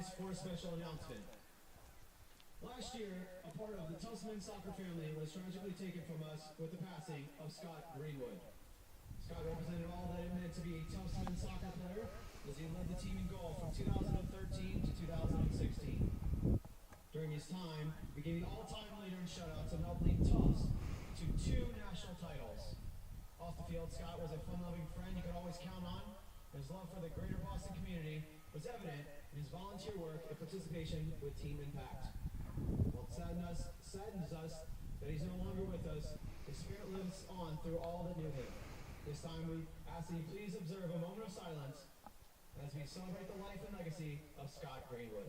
rise for a special announcement. Last year, a part of the Tufts men's soccer family was tragically taken from us with the passing of Scott Greenwood. Scott represented all that it meant to be a Tufts men's soccer player as he led the team in goal from 2013 to 2016. During his time, became the all-time leader in shutouts and helped lead Tufts to 2 national titles. Off the field, Scott was a fun-loving friend you could always count on. His love for the greater Boston community was evident in his volunteer work and participation with Team Impact. While it saddens us that he's no longer with us, his spirit lives on through all that knew him. This time we ask that you please observe a moment of silence as we celebrate the life and legacy of Scott Greenwood.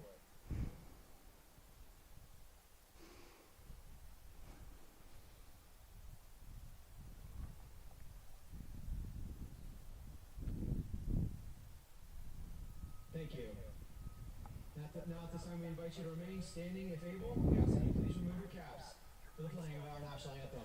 Thank you. Now at this time we invite you to remain standing if able. We ask that you please remove your caps for the playing of our national anthem.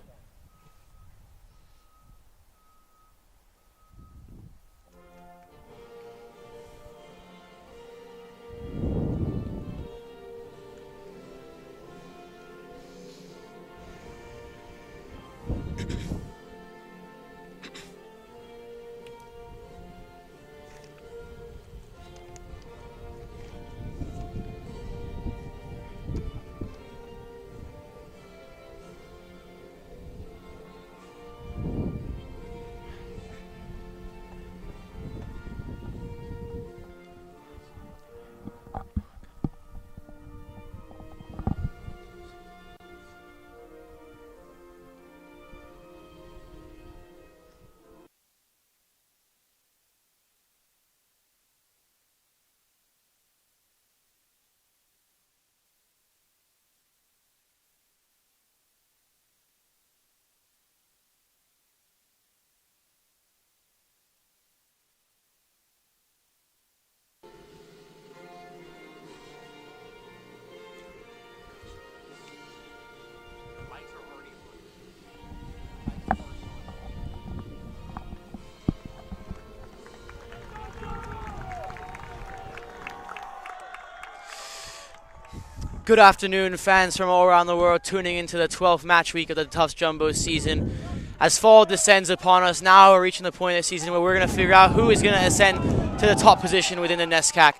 Good afternoon, fans from all around the world tuning into the 12th match week of the Tufts Jumbo season. As fall descends upon us, now we're reaching the point of the season where we're going to figure out who is going to ascend to the top position within the NESCAC.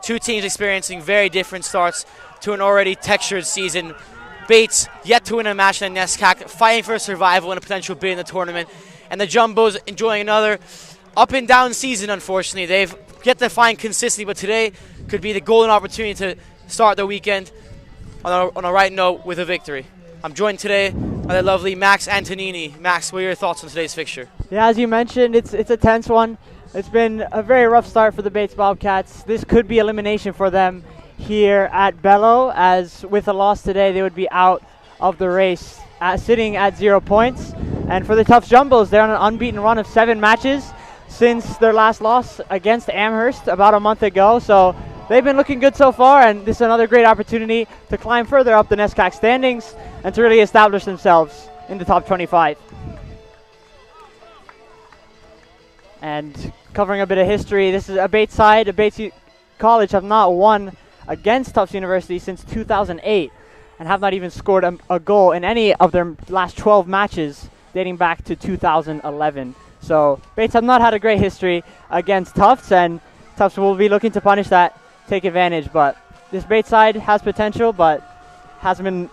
2 teams experiencing very different starts to an already textured season. Bates yet to win a match in the NESCAC, fighting for survival and a potential bid in the tournament. And the Jumbos enjoying another up and down season, unfortunately. They've yet to find consistency, but today could be the golden opportunity to start the weekend on a right note with a victory. I'm joined today by the lovely Max Antonini. Max, what are your thoughts on today's fixture? Yeah, as you mentioned, it's a tense one. It's been a very rough start for the Bates Bobcats. This could be elimination for them here at Bello, as with a loss today, they would be out of the race, sitting at 0 points. And for the Tufts Jumbos, they're on an unbeaten run of 7 matches since their last loss against Amherst about a month ago. So they've been looking good so far, and this is another great opportunity to climb further up the NESCAC standings and to really establish themselves in the top 25. And covering a bit of history, this is a Bates side. Bates College have not won against Tufts University since 2008 and have not even scored a goal in any of their last 12 matches dating back to 2011. So Bates have not had a great history against Tufts, and Tufts will be looking to punish that, take advantage. But this Bates side has potential, but haven't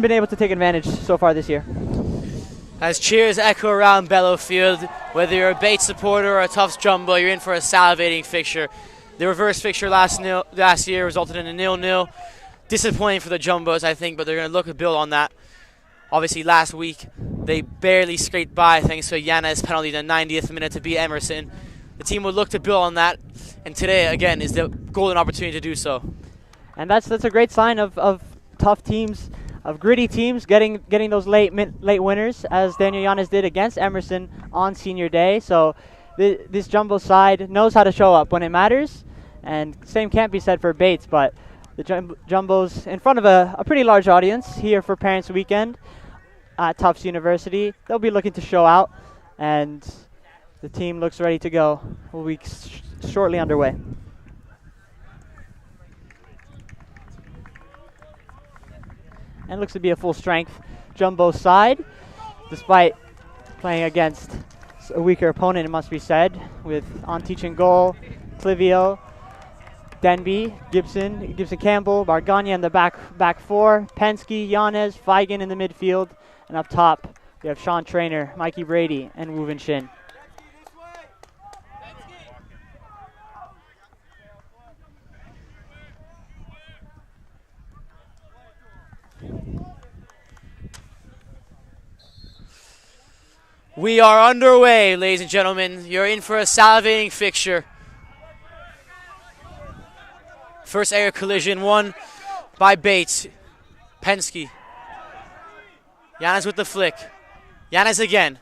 been able to take advantage so far this year. As cheers echo around Bello Field, whether you're a Bates supporter or a Tufts Jumbo, you're in for a salivating fixture. The reverse fixture last year resulted in a 0-0. Disappointing for the Jumbos, I think, but they're going to look to build on that. Obviously, last week, they barely scraped by thanks to a Yanez penalty in the 90th minute to beat Emerson. The team would look to build on that, and today, again, is the golden opportunity to do so. And that's a great sign of tough teams, of gritty teams getting those late winners, as Daniel Yanez did against Emerson on senior day. So this Jumbo side knows how to show up when it matters, and same can't be said for Bates, but the Jumbos in front of a pretty large audience here for Parents Weekend at Tufts University. They'll be looking to show out, and the team looks ready to go. We'll be shortly underway. and looks to be a full strength Jumbo side, despite playing against a weaker opponent, it must be said, with on teaching goal, Clivio, Denby, Gibson Campbell, Bargania in the back four, Penske, Yanez, Feigen in the midfield, and up top we have Sean Trainer, Mikey Brady, and Wu Vin Shin. We are underway, ladies and gentlemen. You're in for a salivating fixture. First air collision won by Bates. Penske. Yanez with the flick. Yanez again.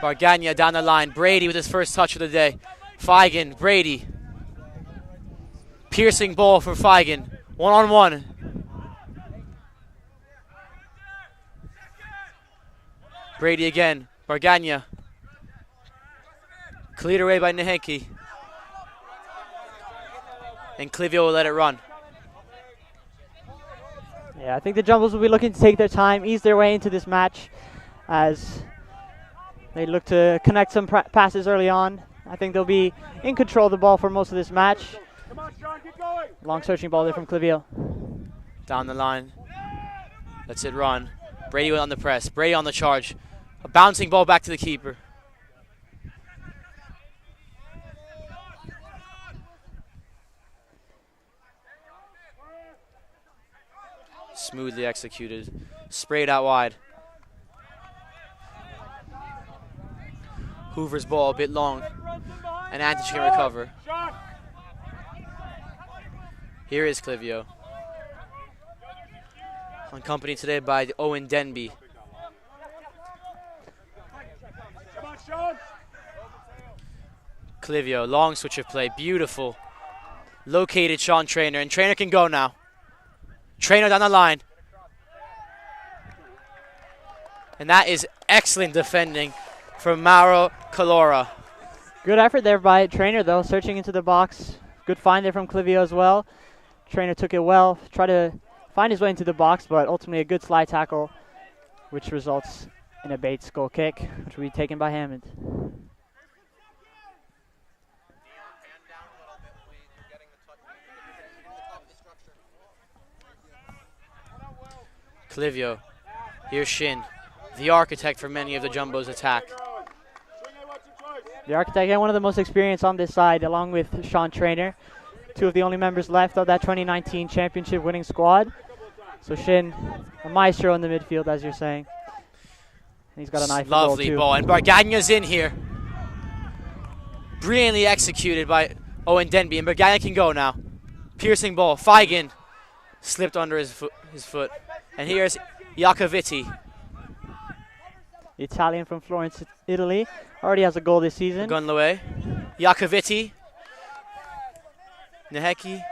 Bargania down the line. Brady with his first touch of the day. Feigen, Brady. Piercing ball for Feigen. One-on-one. Brady again. Bargania. Cleared away by Neheki. And Clivio will let it run. Yeah, I think the Jumbos will be looking to take their time, ease their way into this match as they look to connect some passes early on. I think they'll be in control of the ball for most of this match. Come on, Sean, keep going. Long searching ball there from Clivio. Down the line. Lets it run. Brady on the press. Brady on the charge. A bouncing ball back to the keeper. Smoothly executed. Sprayed out wide. Hoover's ball a bit long. And Antich can recover. Here is Clivio. Accompanied today by Owen Denby. Clivio, long switch of play, beautiful. Located Sean Trainer, and Trainer can go now. Trainer down the line. And that is excellent defending from Mauro Calora. Good effort there by Trainer, though, searching into the box. Good find there from Clivio as well. Trainer took it well, tried to find his way into the box, but ultimately a good slide tackle, which results in a Bates goal kick, which will be taken by Hammond. Clivio, here's Shin, the architect for many of the Jumbo's attack. The architect, again, one of the most experienced on this side, along with Sean Trainer. Two of the only members left of that 2019 championship winning squad. So Shin, a maestro in the midfield, as you're saying. And he's got a knife Lovely goal, ball, and Bargania's in here. Brilliantly executed by Owen Denby, and Bargania can go now. Piercing ball, Feigen slipped under his foot. And here's Iacoviti. The Italian from Florence, Italy, already has a goal this season. Gunlaway, Iacoviti, Neheki,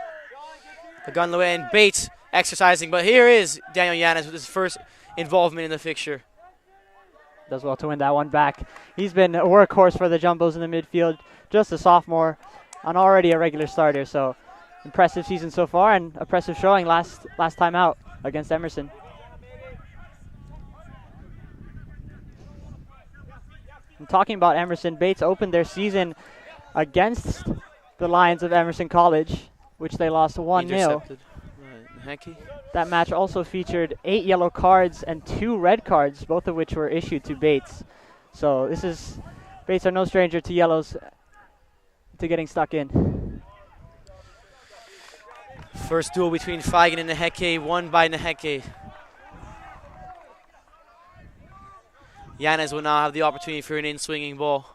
Gunlaway, and Bates exercising. But here is Daniel Yanez with his first involvement in the fixture. Does well to win that one back. He's been a workhorse for the Jumbos in the midfield. Just a sophomore and already a regular starter. So impressive season so far and impressive showing last time out against Emerson. And talking about Emerson, Bates opened their season against the Lions of Emerson College, which they lost 1-0. That match also featured 8 yellow cards and 2 red cards, both of which were issued to Bates. So Bates are no stranger to yellows, to getting stuck in. First duel between Feigen and Neheke, won by Neheke. Yanez will now have the opportunity for an in-swinging ball.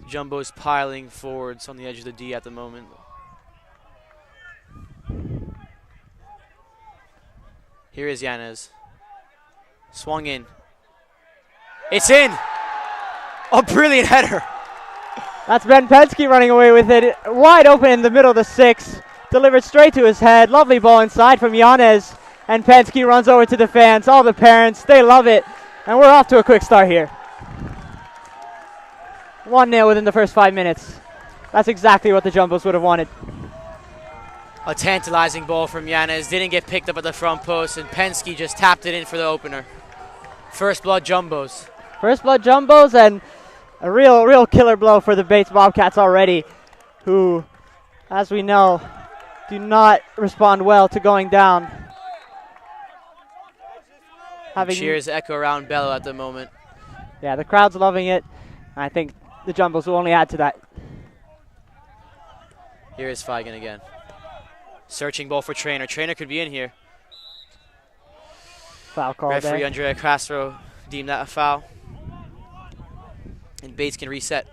Jumbo's piling forwards on the edge of the D at the moment. Here is Yanez. Swung in. It's in! A brilliant header! That's Ben Penske running away with it. Wide open in the middle of the 6. Delivered straight to his head. Lovely ball inside from Yanez. And Penske runs over to the fans. All the parents, they love it. And we're off to a quick start here. 1-0 within the first 5 minutes. That's exactly what the Jumbos would have wanted. A tantalizing ball from Yanez. Didn't get picked up at the front post, and Penske just tapped it in for the opener. First blood Jumbos. First blood Jumbos, and a real killer blow for the Bates Bobcats already, who, as we know, do not respond well to going down. Cheers echo around Bello at the moment. Yeah, the crowd's loving it. I think the Jumbos will only add to that. Here is Feigen again. Searching ball for Trainer. Trainer could be in here. Foul call Referee there. Andrea Castro deemed that a foul. And Bates can reset.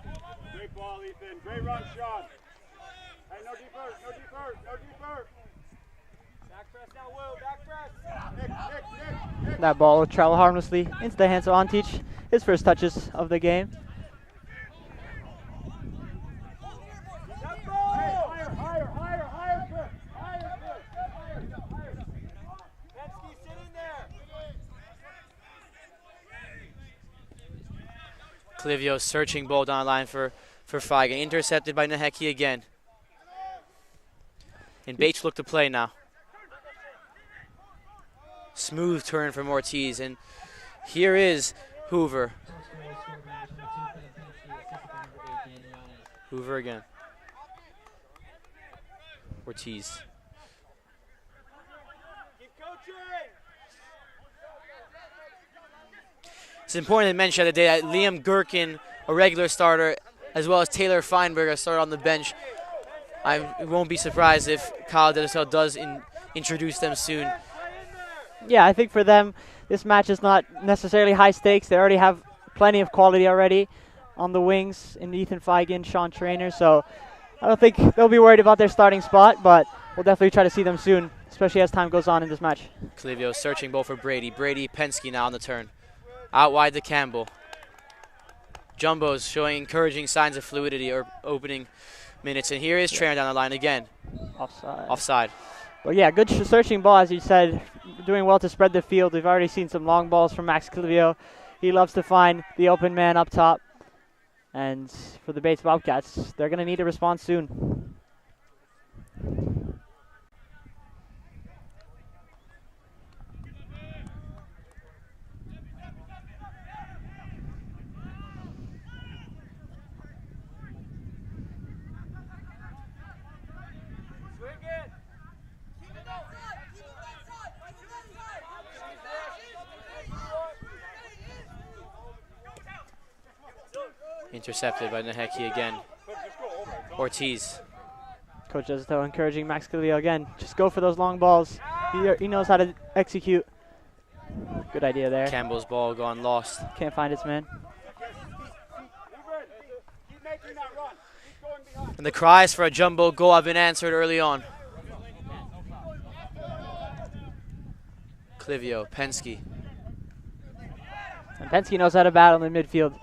Great ball, Ethan. Great run, Sean. Hey, no deeper, no deeper, no deeper. Back press now, Will. Back press. Nick. That ball will travel harmlessly into the hands of Antich. His first touches of the game. Clivio searching ball down the line for Feigen. Intercepted by Naheki again. And Bates look to play now. Smooth turn from Ortiz. And here is Hoover. Hoover again. Ortiz. Keep coaching. It's important to mention today that Liam Gherkin, a regular starter, as well as Taylor Feinberg, a starter on the bench. I won't be surprised if Kyle Dedesel does introduce them soon. Yeah, I think for them, this match is not necessarily high stakes. They already have plenty of quality already on the wings in Ethan Feigen, Sean Trainer. So I don't think they'll be worried about their starting spot, but we'll definitely try to see them soon, especially as time goes on in this match. Clivio searching ball for Brady. Brady, Penske now on the turn. Out wide to Campbell. Jumbos showing encouraging signs of fluidity or opening minutes. And here is Trainer down the line again. Offside. Well, yeah, good searching ball, as you said. Doing well to spread the field. We've already seen some long balls from Max Clivio. He loves to find the open man up top. And for the Bates Bobcats, they're going to need a response soon. Intercepted by Naheki again. Ortiz. Coach Desito encouraging Max Clivio again. Just go for those long balls. He knows how to execute. Good idea there. Campbell's ball gone lost. Can't find its man. And the cries for a jumbo goal have been answered early on. Clivio, Penske. And Penske knows how to battle in midfield.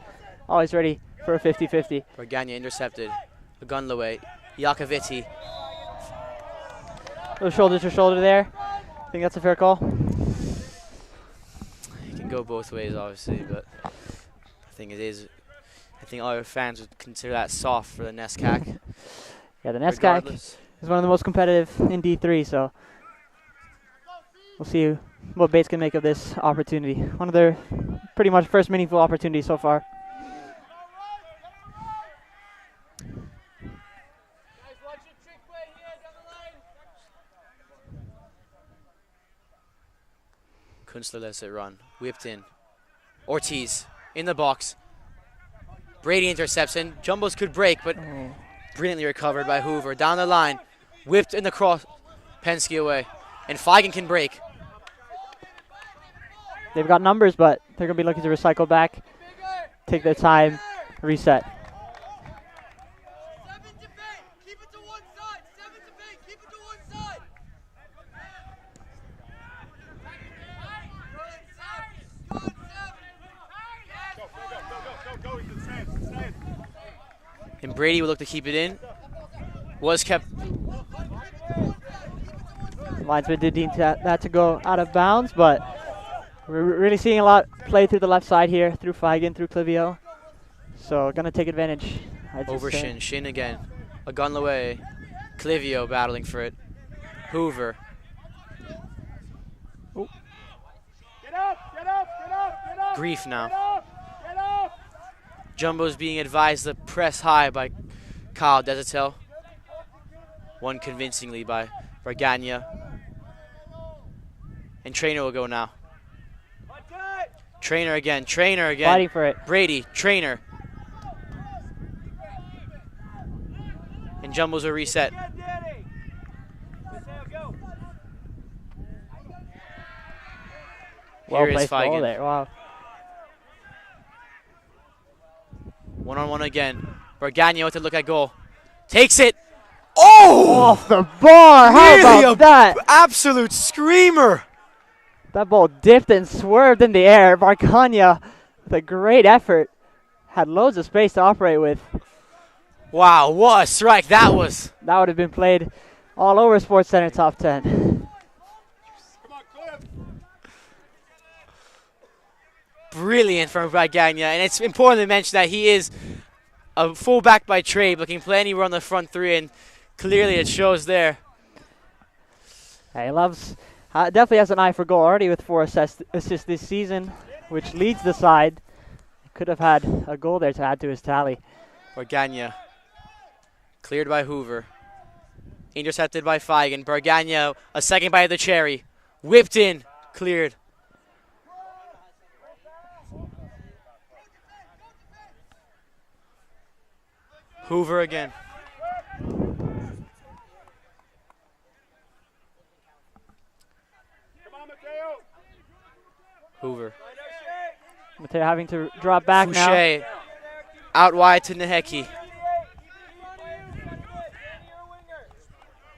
Always ready for a 50-50. Organia intercepted. Gunlaway. Iacovitti. Little shoulder to shoulder there. I think that's a fair call. It can go both ways, obviously, but I think other fans would consider that soft for the NESCAC. Yeah, the NESCAC is one of the most competitive in D3, so we'll see what Bates can make of this opportunity. One of their pretty much first meaningful opportunities so far. Kunstler lets it run. Whipped in. Ortiz in the box. Brady intercepts, and Jumbos could break, but brilliantly recovered by Hoover. Down the line. Whipped in the cross. Penske away. And Feigen can break. They've got numbers, but they're going to be looking to recycle back, take their time, reset. And Brady will look to keep it in. Was kept. Linesman did deem that to go out of bounds, but we're really seeing a lot play through the left side here, through Feigen, through Clivio. So going to take advantage. Over Shin. Shin again. Agunlawe. Clivio battling for it. Hoover. Oh. Get up, get up, get up, get up. Grief now. Get up, get up. Jumbo's being advised to press high by Kyle Desatel. Won convincingly by Bargania. And Trainer will go now. Trainer again, Trainer again. Fighting for it. Brady, Trainer. And Jumbo's will reset. Well Here is placed ball Feigen. there. Wow. One-on-one again. Bargania with a look at goal. Takes it. Oh! Off the bar. How Really about that? Absolute screamer. That ball dipped and swerved in the air. Bargania, with a great effort, had loads of space to operate with. Wow, what a strike that was. That would have been played all over Sports Center Top 10. Come on, Cliff. Brilliant from Bargania. And it's important to mention that he is a fullback by trade, but can play anywhere on the front three, and clearly it shows there. Yeah, he loves, definitely has an eye for goal already with 4 assists this season, which leads the side. Could have had a goal there to add to his tally. Bargania. Cleared by Hoover. Intercepted by Feigen. Bargania, a second bite of the cherry. Whipped in. Cleared. Hoover again. Come on, Mateo. Hoover. Mateo having to drop back now. Fouché. Out wide to Naheki.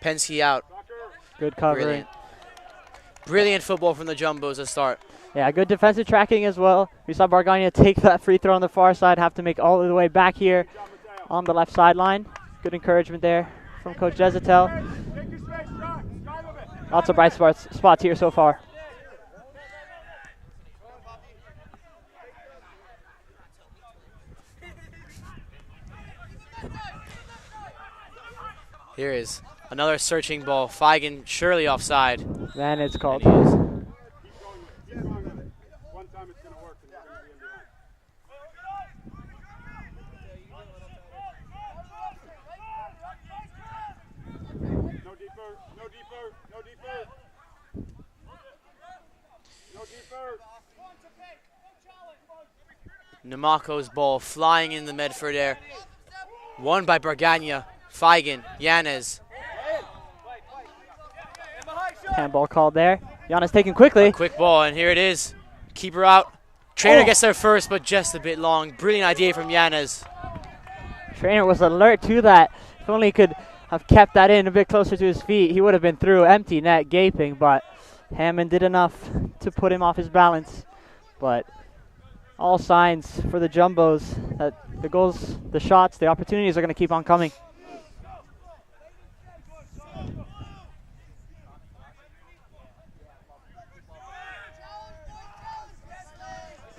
Penske out. Good covering. Brilliant. Brilliant football from the Jumbos to start. Yeah, good defensive tracking as well. We saw Bargania take that free throw on the far side, have to make all the way back here on the left sideline. Good encouragement there from Coach Desatel. Take your space, Scott. Scott with it. Lots of bright spots here so far. Here is another searching ball. Feigen surely offside. Then it's called. And he is. Keep going with it. One time it's going to work and you're going to be in behind. No deeper, no deeper, no deeper. No deeper. Namako's ball flying in the Medford air. Won by Bargania. Feigen, Yanez. Handball called there. Giannis taken quickly. A quick ball, and here it is. Keeper out. Trainer Oh. gets there first, but just a bit long. Brilliant idea from Yanez. Trainer was alert to that. If only he could have kept that in a bit closer to his feet, he would have been through. Empty net, gaping, but Hammond did enough to put him off his balance. But all signs for the Jumbos that the goals, the shots, the opportunities are going to keep on coming.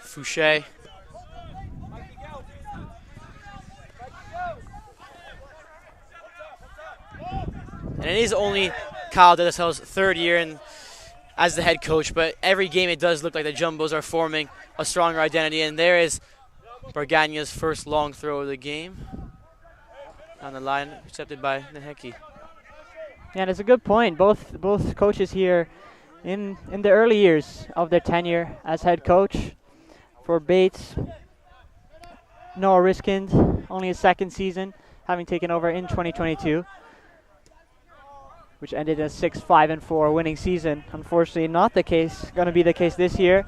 Fouché. And it is only Kyle Dedestel's third year as the head coach, but every game it does look like the Jumbos are forming a stronger identity. And there is Bargania's first long throw of the game. On the line, accepted by Naheki. Yeah, and it's a good point. Both coaches here in the early years of their tenure as head coach. For Bates, Noah Riskind, only his second season, having taken over in 2022, which ended in a 6-5-4 winning season. Unfortunately, not the case. Going to be the case this year,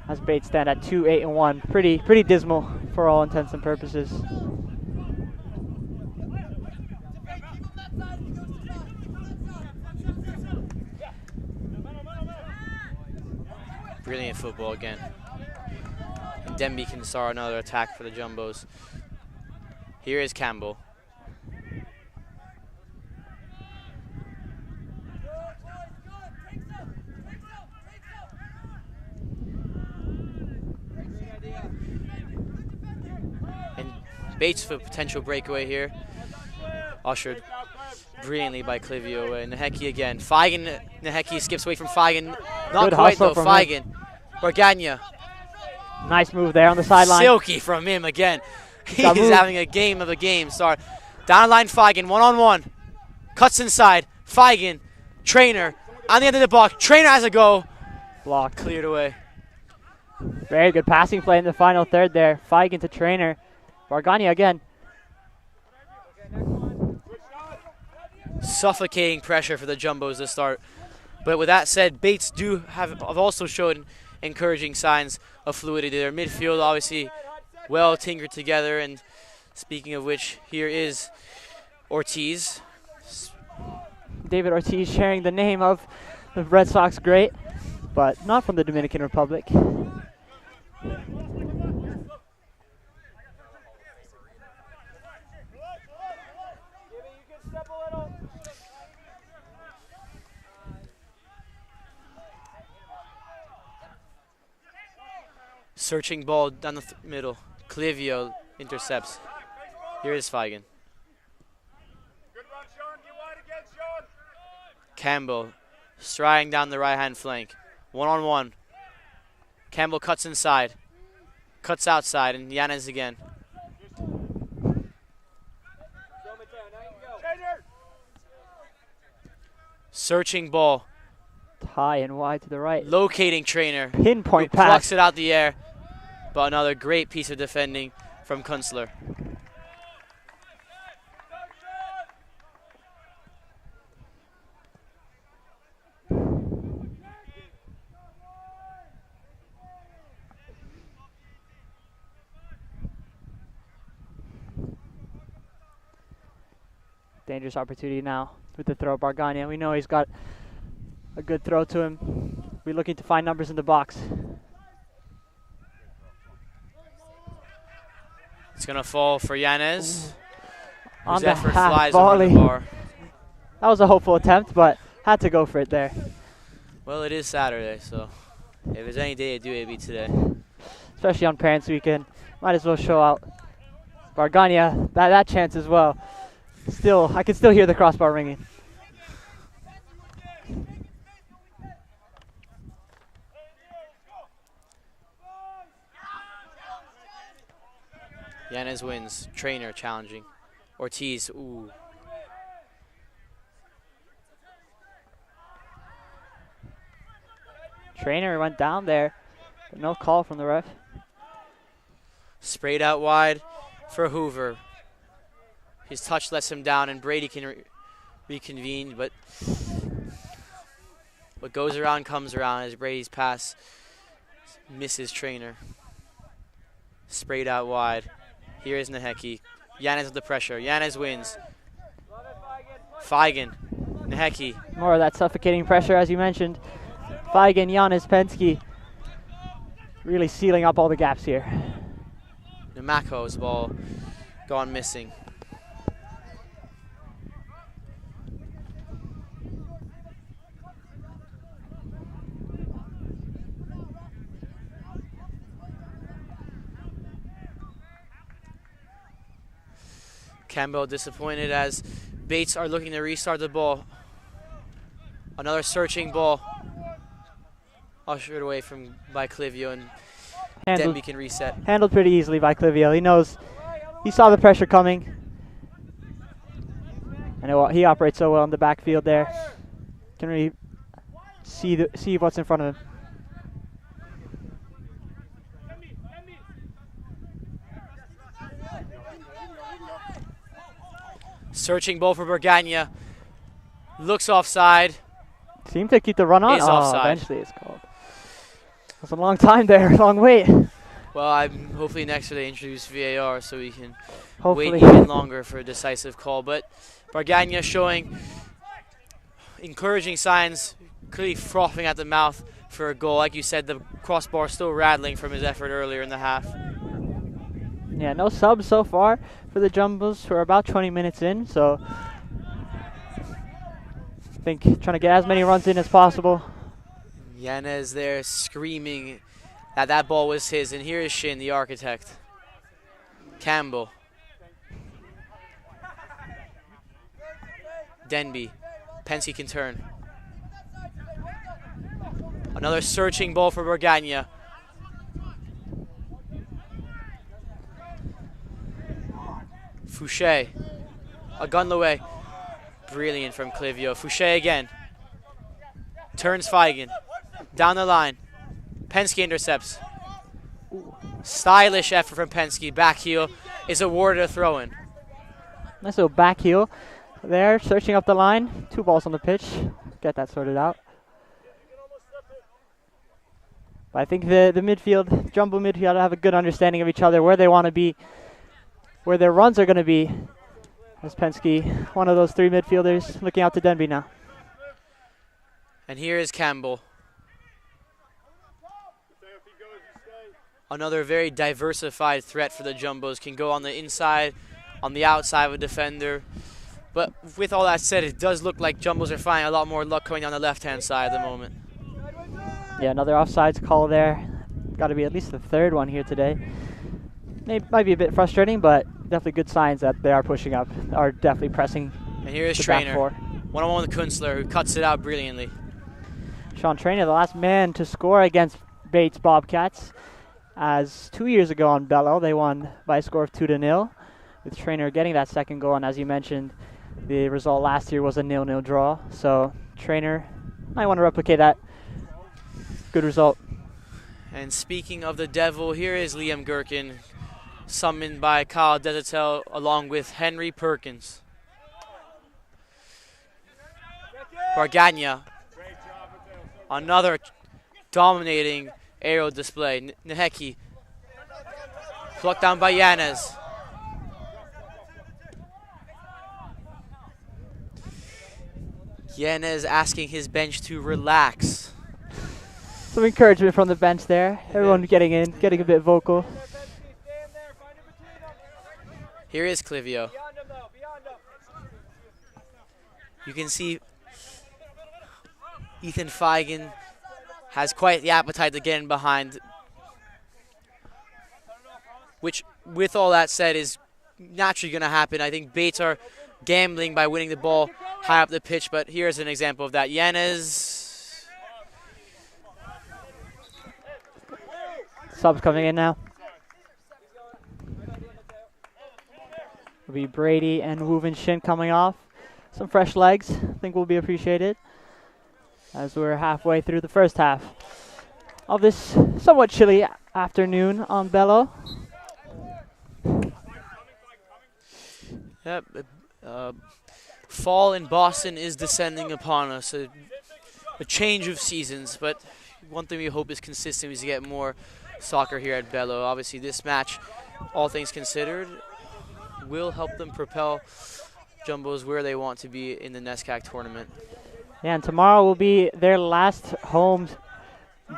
as Bates stand at 2-8-1. Pretty dismal for all intents and purposes. Brilliant football again. And Demby can start another attack for the Jumbos. Here is Campbell. Bates for a potential breakaway here. Ushered brilliantly by Clivio. And Naheki again. Feigen, Naheki skips away from Feigen. Not Good quite hustle though, from Feigen. Bargania. Nice move there on the sideline. Silky from him again. He's Got moved. having a game of a game. Start. Down the line, Feigen, one-on-one. Cuts inside. Feigen, Trainer, on the end of the block. Trainer has a go. Blocked. Cleared away. Very good passing play in the final third there. Feigen to Trainer. Bargania again. Suffocating pressure for the Jumbos to start. But with that said, Bates have also showed encouraging signs of fluidity. Their midfield obviously well tinkered together. And speaking of which, here is Ortiz. David Ortiz sharing the name of the Red Sox great, but not from the Dominican Republic. Searching ball down the middle. Clivio intercepts. Here is Feigen. Campbell striding down the right-hand flank. One-on-one. Campbell cuts inside. Cuts outside, and Yanez again. Searching ball. High and wide to the right. Locating Trainer. Pinpoint who pass. plucks it out the air. But another great piece of defending from Kunstler. Dangerous opportunity now with the throw. Bargania, we know he's got a good throw to him. We're looking to find numbers in the box. It's going to fall for Yanez. On Whose the effort half flies over volley. the bar. That was a hopeful attempt, but had to go for it there. Well, it is Saturday, so if there's any day to do it, it'd be today. Especially on Parents Weekend. Might as well show out Bargania that chance as well. Still, I can still hear the crossbar ringing. Yanez wins. Trainer challenging. Ortiz, ooh. Trainer went down there, but no call from the ref. Sprayed out wide for Hoover. His touch lets him down, and Brady can reconvene, but what goes around comes around as Brady's pass misses Trainer. Sprayed out wide. Here is Naheki. Yanez with the pressure. Yanez wins. Feigen. Naheki. More of that suffocating pressure, as you mentioned. Feigen, Yanez, Penske. Really sealing up all the gaps here. Namako's ball gone missing. Campbell disappointed as Bates are looking to restart the ball. Another searching ball. Ushered away by Clivio, and Denby can reset. Handled pretty easily by Clivio. He saw the pressure coming. And he operates so well in the backfield there. Can really see what's in front of him. Searching ball for Bargania. Looks offside. Seemed to keep the run on. Is offside. Eventually it's called. That's a long time there, long wait. Well, hopefully next year they introduce VAR so we can Hopefully. wait even longer for a decisive call. But Bargania showing encouraging signs, clearly frothing at the mouth for a goal. Like you said, the crossbar still rattling from his effort earlier in the half. Yeah, no subs so far for the Jumbos. We're about 20 minutes in, so I think trying to get as many runs in as possible. Yanez there screaming that ball was his, and here is Shin, the architect. Campbell. Denby. Penske can turn. Another searching ball for Borgagna. Fouché. A gun away. Brilliant from Clivio. Fouché again. Turns Feigen. Down the line. Penske intercepts. Stylish effort from Penske. Back heel is awarded a throw-in. Nice little back heel there, searching up the line. 2 balls on the pitch. Get that sorted out. But I think the midfield, Jumbo midfield, have a good understanding of each other, where they want to be, where their runs are going to be. As Penske, one of those 3 midfielders, looking out to Denby now. And here is Campbell. Another very diversified threat for the Jumbos. Can go on the inside, on the outside of a defender. But with all that said, it does look like Jumbos are finding a lot more luck coming down the left-hand side at the moment. Yeah, another offsides call there. Got to be at least the 3rd one here today. Might be a bit frustrating, but definitely good signs that they are pushing up, are definitely pressing. And here is the Trainer. back 4. One-on-one with Kunstler, who cuts it out brilliantly. Sean Trainer, the last man to score against Bates Bobcats. As 2 years ago on Bello, they won by a score of 2-0, with Trainer getting that 2nd goal. And as you mentioned, the result last year was a 0-0 draw. So Trainer might want to replicate that good result. And speaking of the devil, here is Liam Gherkin, summoned by Kyle Desatel along with Henry Perkins. Borgagna, another dominating aerial display. Neheki, plucked down by Yanez. Yanez asking his bench to relax. Some encouragement from the bench there. Everyone getting in, getting a bit vocal. Here is Clivio. You can see Ethan Feigen has quite the appetite to get in behind, which, with all that said, is naturally going to happen. I think Bates are gambling by winning the ball high up the pitch, but here's an example of that. Yanez. Subs coming in now. It'll be Brady and Woven Shin coming off. Some fresh legs, I think will be appreciated, as we're halfway through the first half of this somewhat chilly afternoon on Bello. Yep. Fall in Boston is descending upon us. A change of seasons, but one thing we hope is consistent is to get more soccer here at Bello. Obviously, this match, all things considered, will help them propel Jumbos where they want to be in the NESCAC tournament. Yeah, and tomorrow will be their last home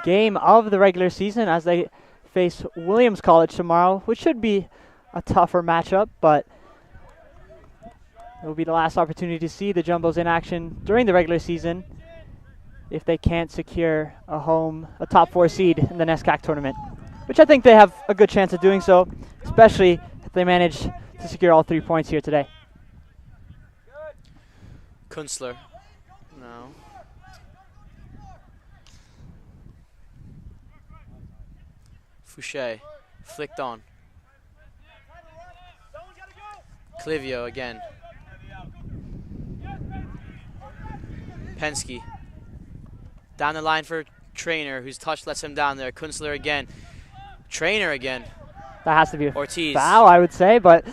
game of the regular season as they face Williams College tomorrow, which should be a tougher matchup, but it will be the last opportunity to see the Jumbos in action during the regular season if they can't secure a top 4 seed in the NESCAC tournament, which I think they have a good chance of doing so, especially if they manage to secure all 3 points here today. Kunstler. No. Fouché. Flicked on. Clivio again. Penske. Down the line for Trainer, whose touch lets him down there. Kunstler again. Trainer again. That has to be a Ortiz. foul, I would say, but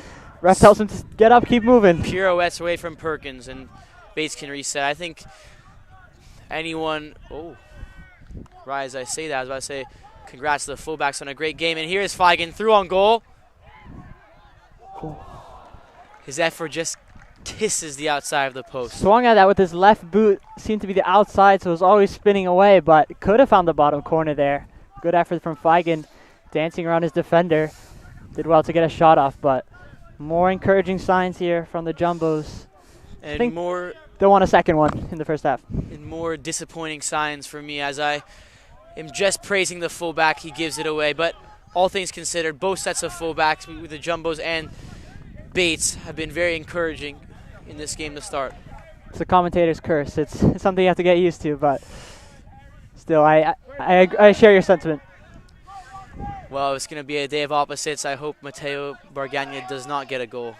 ref tells him to get up, keep moving. Pirouettes away from Perkins, and Bates can reset. I think anyone... Oh, right as I say that, I was about to say congrats to the fullbacks on a great game. And here is Feigen through on goal. His effort just kisses the outside of the post. Swung at that with his left boot. Seemed to be the outside, so it was always spinning away, but could have found the bottom corner there. Good effort from Feigen, dancing around his defender. Did well to get a shot off, but more encouraging signs here from the Jumbos. And I think more... They'll want a second one in the first half. And more disappointing signs for me as I am just praising the fullback. He gives it away, but all things considered, both sets of fullbacks with the Jumbos and Bates have been very encouraging in this game to start. It's a commentator's curse. It's something you have to get used to, but still, I share your sentiment. Well, it's going to be a day of opposites. I hope Matteo Bargagna does not get a goal.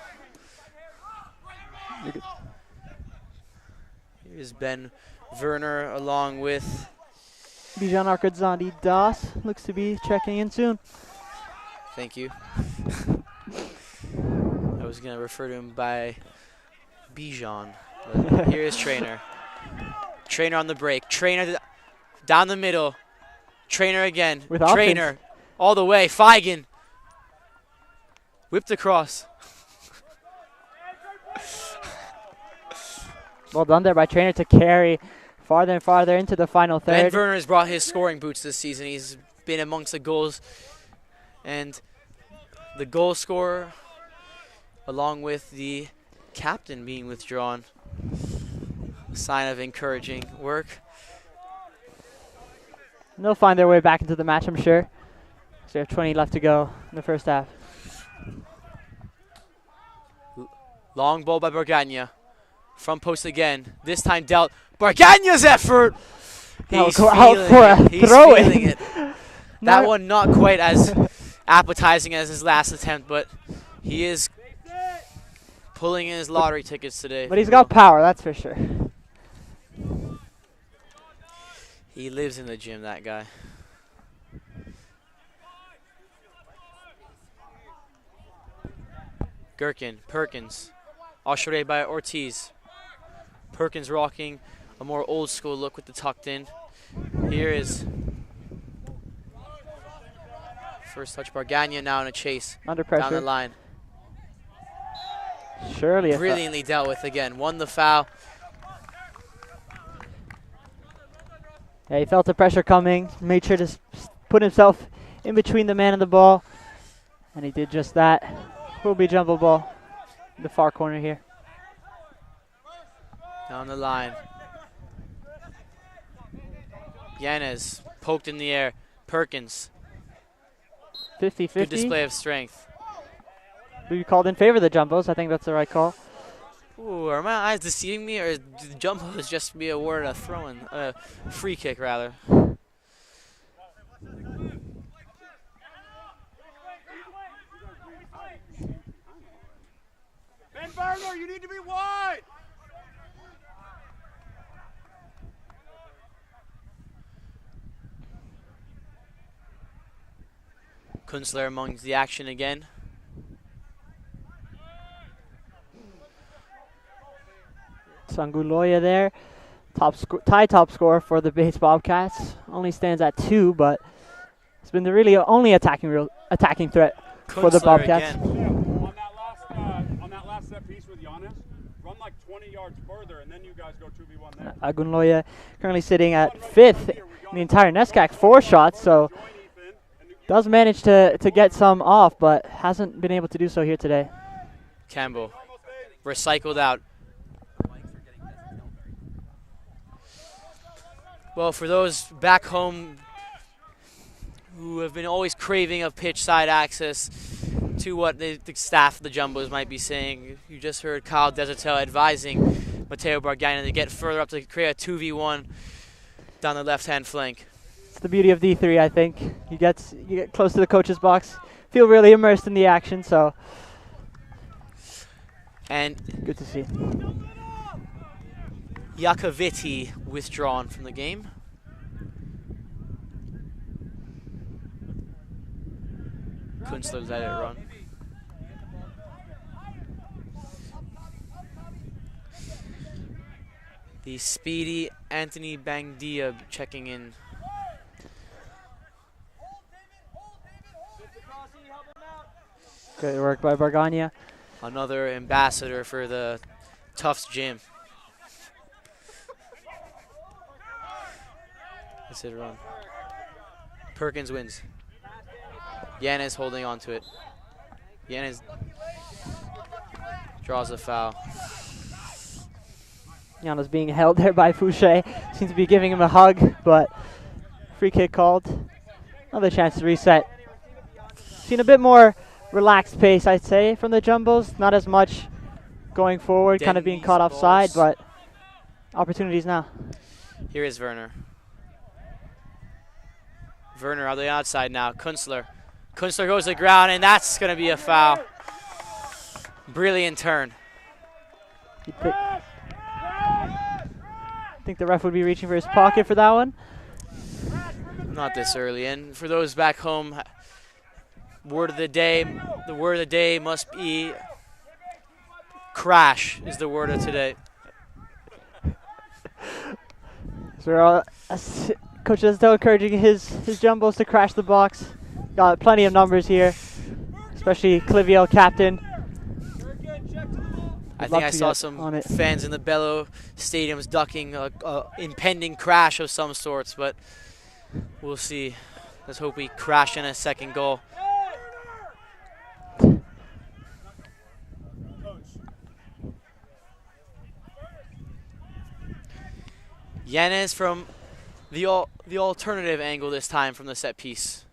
Here's Ben Werner along with Bijan Arcadzandi Das looks to be checking in soon. Thank you. I was going to refer to him by Bijan. But here's Trainer. Trainer on the break. Trainer down the middle. Trainer again. With Trainer all the way. Feigen. Whipped across. Well done there by Trainer to carry farther and farther into the final third. Ben Werner has brought his scoring boots this season. He's been amongst the goals. And the goal scorer, along with the captain being withdrawn. A sign of encouraging work. And they'll find their way back into the match, I'm sure. So they have 20 left to go in the first half. Long ball by Bargagna. Front post again. This time dealt. Bargagna's effort! He's feeling it. That one not quite as appetizing as his last attempt, but he is pulling in his lottery tickets today. But he's got power, that's for sure. He lives in the gym, that guy. Gherkin, Perkins. Ushered by Ortiz. Perkins rocking a more old school look with the tucked in. Here is first touch. Bargagna now in a chase. Under pressure. Down the line. Surely. Brilliantly dealt with again. Won the foul. Yeah, he felt the pressure coming. Made sure to put himself in between the man and the ball. And he did just that. Will be jumbo ball in the far corner here. Down the line. Yanez poked in the air. Perkins. 50-50. Good display of strength. We called in favor of the jumbos. I think that's the right call. Ooh, are my eyes deceiving me, or do the jumbos just be awarded a throw-in, free kick rather? Ben Werner, you need to be wide. Kunstler amongst the action again. Sanguloya there. Top scorer for the Bates Bobcats. Only stands at 2, but it's been the really only attacking threat for the Bobcats. On that last set piece with Giannis, run like 20 yards further, and then you guys go 2v1 there. Agunloya currently sitting at 5th in the entire NESCAC, 4 shots, so does manage to get some off, but hasn't been able to do so here today. Campbell, recycled out. Well, for those back home who have been always craving of pitch side access to what the staff of the Jumbos might be saying, you just heard Kyle Desertel advising Matteo Bargagna to get further up to create a 2v1 down the left-hand flank. It's the beauty of D3, I think. You get close to the coach's box, feel really immersed in the action, so and good to see. Iacovitti withdrawn from the game. Kunstler let it run. The speedy Anthony Bangdia checking in. Good work by Bargagna. Another ambassador for the Tufts gym. That's it, run. Perkins wins. Yanez holding on to it. Yanez draws a foul. Yanez being held there by Fouché. Seems to be giving him a hug, but free kick called. Another chance to reset. Seen a bit more relaxed pace, I'd say, from the Jumbos. Not as much going forward, kind of being caught offside, but opportunities now. Here is Werner. Werner on the outside now. Kunstler. Kunstler goes to the ground, and that's going to be a foul. Brilliant turn. I think the ref would be reaching for his pocket for that one. Not this early. And for those back home, word of the day, the word of the day must be crash is the word of today. So Coach is still encouraging his jumbos to crash the box. Got plenty of numbers here, especially Clivio, captain. I think I saw some fans in the Bello stadiums ducking a impending crash of some sorts, but we'll see. Let's hope we crash in a second goal. Yanez from the alternative angle this time from the set piece.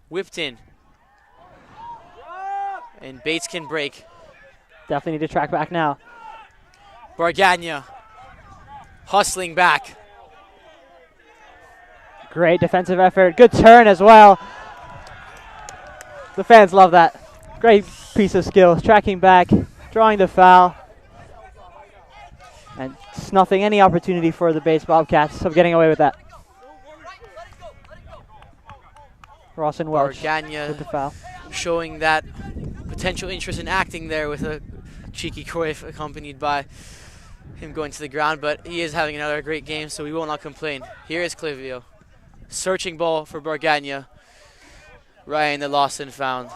Whipped in. And Bates can break. Definitely need to track back now. Bargagna hustling back. Great defensive effort. Good turn as well. The fans love that. Great piece of skill. Tracking back, drawing the foul, and snuffing any opportunity for the Bates Bobcats of getting away with that. Ross and Welch with the foul. Showing that potential interest in acting there with a cheeky Cruyff accompanied by him going to the ground, but he is having another great game, so we will not complain. Here is Clivio. Searching ball for Bargagna. Ryan the lost and found.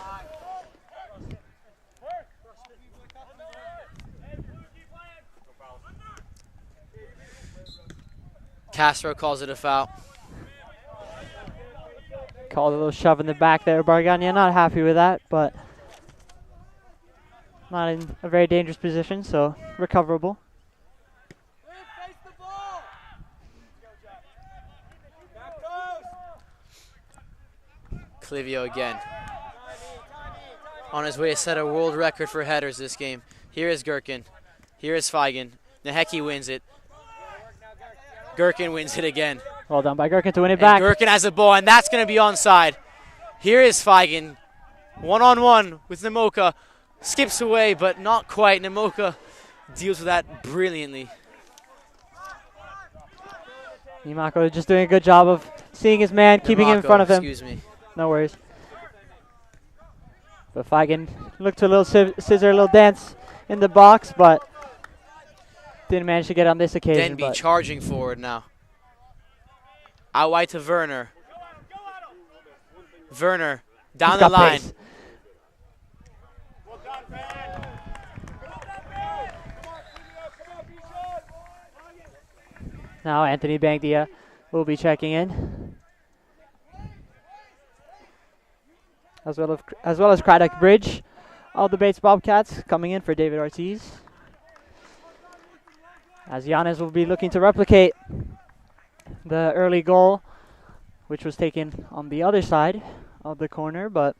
Castro calls it a foul. Called a little shove in the back there. Bargagna not happy with that, but not in a very dangerous position, so recoverable. Clivio again. On his way to set a world record for headers this game. Here is Gherkin. Here is Feigen. Naheki wins it. Gherkin wins it again. Well done by Gherkin to win it back. Gherkin has the ball, and that's going to be onside. Here is Feigen. One-on-one with Namoka. Skips away, but not quite. Namoka deals with that brilliantly. Nimako just doing a good job of seeing his man, keeping him in front of him. Excuse me. No worries. But Feigen looked to a little scissor, a little dance in the box, but didn't manage to get on this occasion. Denby charging forward now. Out wide to Werner. Werner down the line. Pace. Now Anthony Bangdia will be checking in, as well as Craddock Bridge of the Bates Bobcats coming in for David Ortiz. As Yanez will be looking to replicate the early goal, which was taken on the other side of the corner, but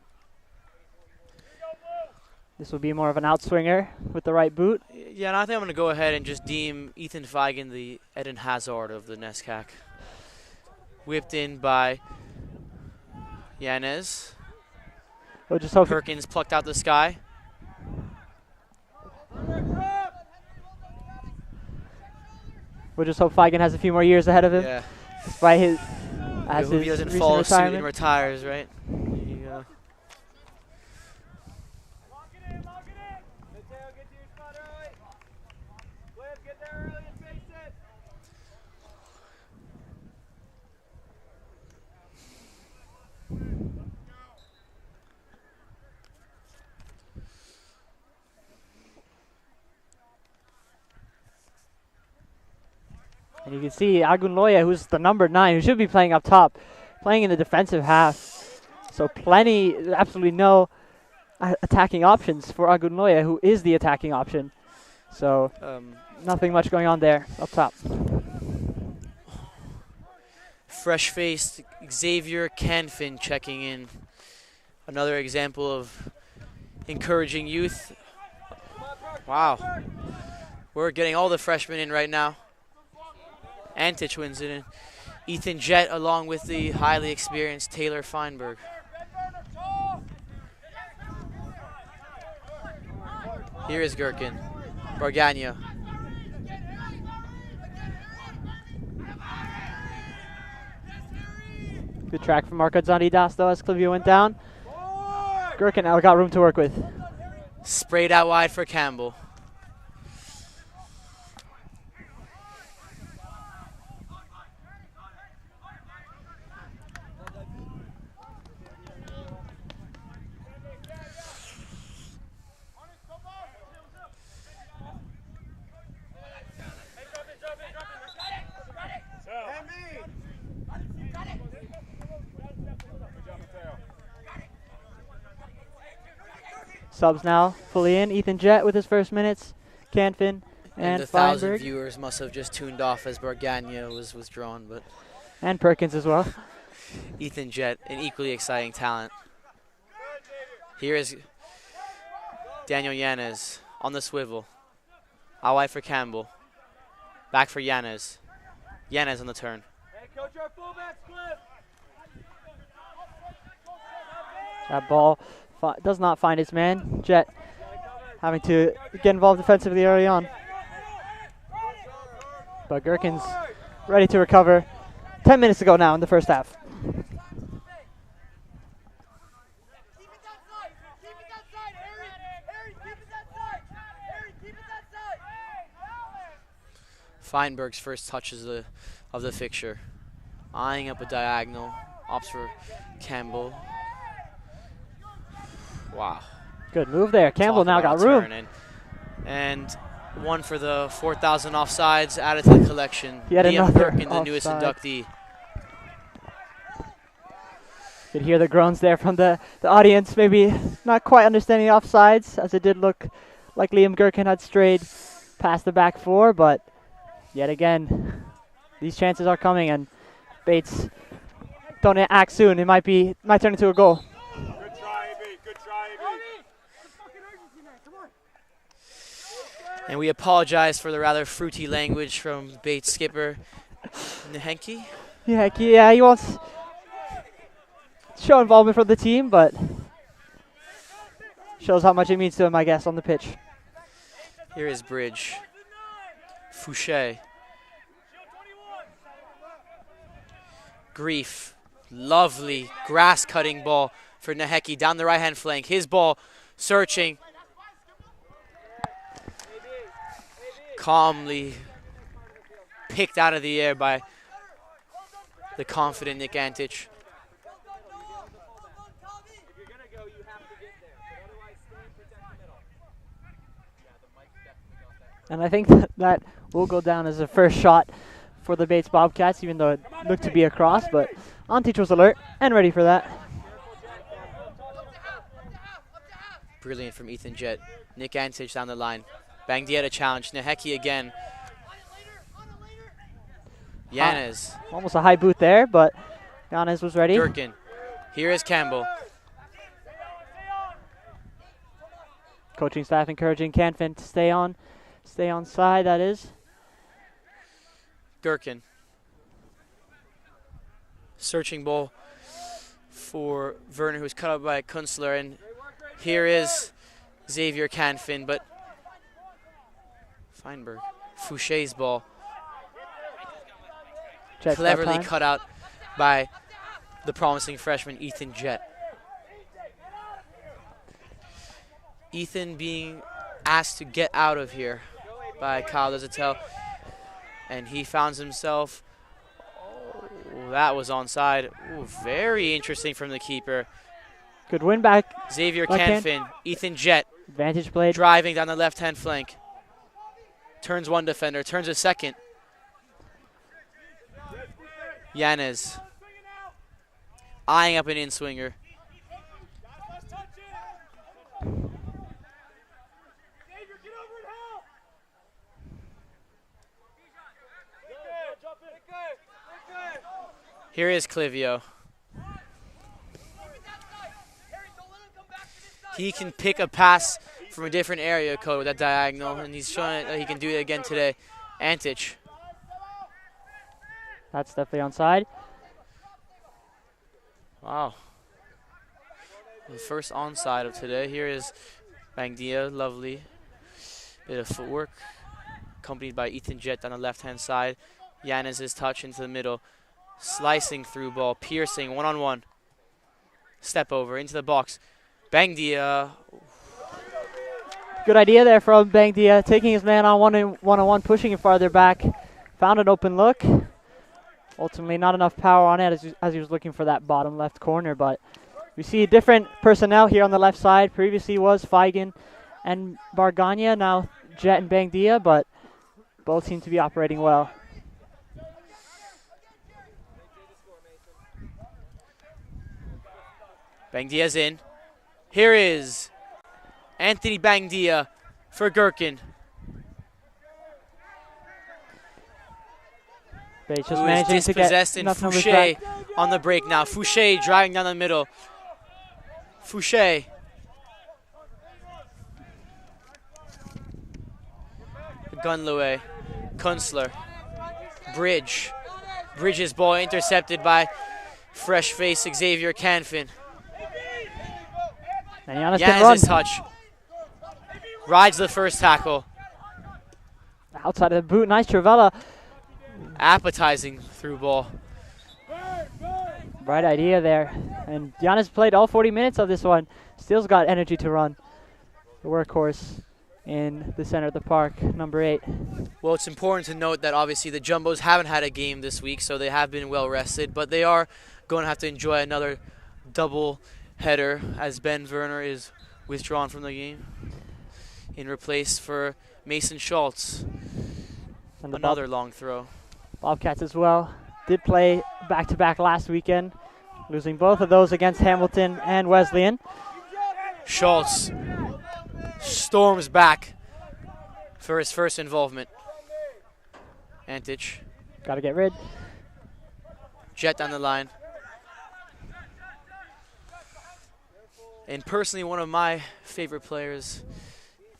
this will be more of an outswinger with the right boot. Yeah, and I think I'm going to go ahead and just deem Ethan Feigen the Eden Hazard of the NESCAC. Whipped in by Yanez. We'll just hope Perkins plucked out the sky. We'll just hope Feigen has a few more years ahead of him. Yeah. Despite his, as he doesn't follow suit and retires, right? There you go. And you can see Agunloya, who's the number 9, who should be playing up top, playing in the defensive half. So absolutely no attacking options for Agunloya, who is the attacking option. So nothing much going on there up top. Fresh-faced Xavier Canfin checking in. Another example of encouraging youth. Wow. We're getting all the freshmen in right now. Antich wins it, and Ethan Jett along with the highly experienced Taylor Feinberg. Here is Gherkin. Bargagna. Good track from Marco Zanidas though as Clivio went down. Gherkin now got room to work with. Sprayed out wide for Campbell. Subs now fully in. Ethan Jett with his first minutes. Canfin and the 1,000 Feinberg. viewers must have just tuned off as Bargagna was withdrawn, but And Perkins as well. Ethan Jett, an equally exciting talent. Here is Daniel Yanez on the swivel. Out wide for Campbell. Back for Yanez. Yanez on the turn. Hey, coach, our fullbacks, Cliff. That ball does not find its man. Jett having to get involved defensively early on. But Gherkin's ready to recover. 10 minutes to go now in the first half. Feinberg's first touches of the fixture. Eyeing up a diagonal. Opts for Campbell. Wow. Good move there. Campbell now got room. And one for the 4,000 offsides added to the collection. Yet Liam another Perkin, the newest offside. inductee. Could hear the groans there from the audience. Maybe not quite understanding the offsides, as it did look like Liam Gherkin had strayed past the back four. But yet again, these chances are coming, and Bates don't act soon. It might turn into a goal. Good try, AB. Good try, AB. And we apologize for the rather fruity language from Bates skipper Nehenke. Yeah, he wants to show involvement from the team, but shows how much it means to him, I guess, on the pitch. Here is Bridge. Fouché. Grief. Lovely grass-cutting ball for Neheki down the right-hand flank. His ball searching. Calmly picked out of the air by the confident Nick Antich. And I think that will go down as a first shot for the Bates Bobcats, even though it looked to be a cross. But Antich was alert and ready for that. Brilliant from Ethan Jett. Nick Antich down the line. Bangdieta challenge. Neheki again. Yanez. Almost a high boot there, but Yanez was ready. Gherkin. Here is Campbell. Coaching staff encouraging Canfin to stay on side, that is. Gherkin. Searching ball for Werner, who's cut up by Kunstler. And here is Xavier Canfin, but Feinberg. Fouché's ball. Check Cleverly cut out by the promising freshman Ethan Jett. Ethan being asked to get out of here by Kyle Desatel, and he found himself, that was onside. Ooh, very interesting from the keeper. Good win back. Xavier Backhand. Canfin, Ethan Jett Advantage played. driving down the left-hand flank. Turns one defender, turns a second. Yanez eyeing up an in-swinger. Here is Clivio. He can pick a pass from a different area code with that diagonal, and he's showing that he can do it again today. Antich. That's definitely onside. Wow. The first onside of today. Here is Bangdia, lovely. Bit of footwork, accompanied by Ethan Jett on the left-hand side. Yanis' touch into the middle. Slicing through ball, piercing, one-on-one. Step over, into the box. Bangdia. Good idea there from Bangdia, taking his man on one-on-one, pushing him farther back. Found an open look. Ultimately, not enough power on it as he was looking for that bottom left corner, but we see different personnel here on the left side. Previously was Feigen and Bargania, now Jet and Bangdia, but both seem to be operating well. Bangdia's in. Here is Anthony Bangdia for Gherkin. But he's just Who is managing to get dispossessed, and enough numbers Fouché back. on the break now. Fouché driving down the middle. Fouché. Gunloe. Kunstler. Bridge. Bridge's ball intercepted by fresh face Xavier Canfin. And Giannis can run. Yanis' touch. Rides the first tackle. Outside of the boot, nice Travella. Appetizing through ball. Right idea there. And Giannis played all 40 minutes of this one. Still's got energy to run. The workhorse in the center of the park, number 8. Well, it's important to note that obviously the Jumbos haven't had a game this week, so they have been well rested, but they are going to have to enjoy another double header as Ben Werner is withdrawn from the game in replace for Mason Schultz. And Another long throw. Bobcats as well. Did play back-to-back last weekend, losing both of those against Hamilton and Wesleyan. Schultz storms back for his first involvement. Antich. Got to get rid. Jet down the line. And personally, one of my favorite players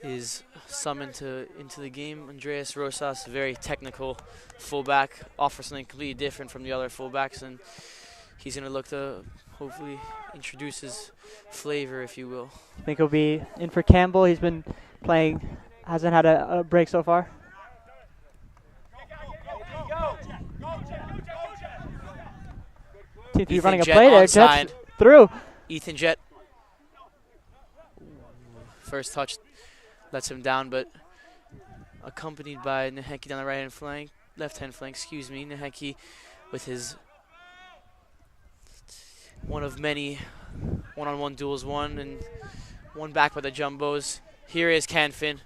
is summoned into the game. Andreas Rosas, very technical fullback, offers something completely different from the other fullbacks, and he's going to look to hopefully introduce his flavor, if you will. I think he'll be in for Campbell. He's been playing, hasn't had a break so far. Seems to be running a play there. Jet's through. Ethan Jet. First touch lets him down, but accompanied by Neheki down the right-hand flank, left-hand flank, excuse me. Neheki with his one of many one-on-one duels won, and one back by the Jumbos. Here is Canfin.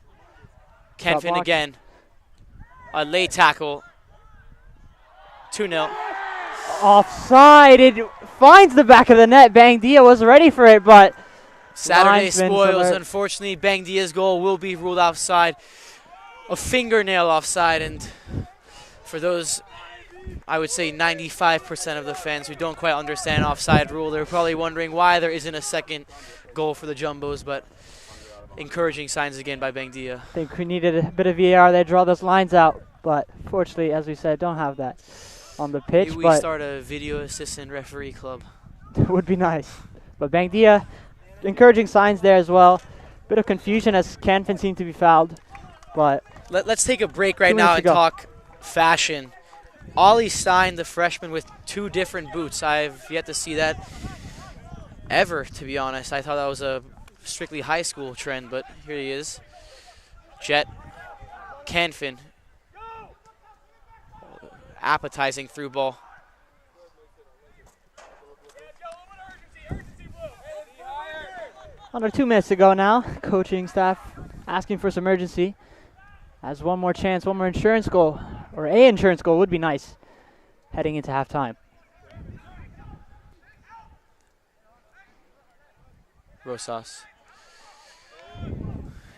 Canfin again. A late tackle. 2-0. Offside. It finds the back of the net. Bangdia was ready for it, but Saturday spoils. Unfortunately, Bangdia's goal will be ruled offside. A fingernail offside, and for those, I would say 95% of the fans who don't quite understand offside rule, they're probably wondering why there isn't a second goal for the Jumbos, but encouraging signs again by Bangdia. I think we needed a bit of VAR there, draw those lines out, but fortunately, as we said, don't have that on the pitch. Maybe we start a video assistant referee club. It would be nice. But Bangdia, encouraging signs there as well. Bit of confusion as Canfin seemed to be fouled, but let's take a break right now and talk fashion. Ollie Stein, the freshman, with 2 different boots. I've yet to see that ever, to be honest. I thought that was a strictly high school trend, but here he is. Jet, Canfin, appetizing through ball. Under 2 minutes to go now. Coaching staff asking for some urgency. As one more chance, one more insurance goal, or a insurance goal would be nice heading into halftime. Rosas.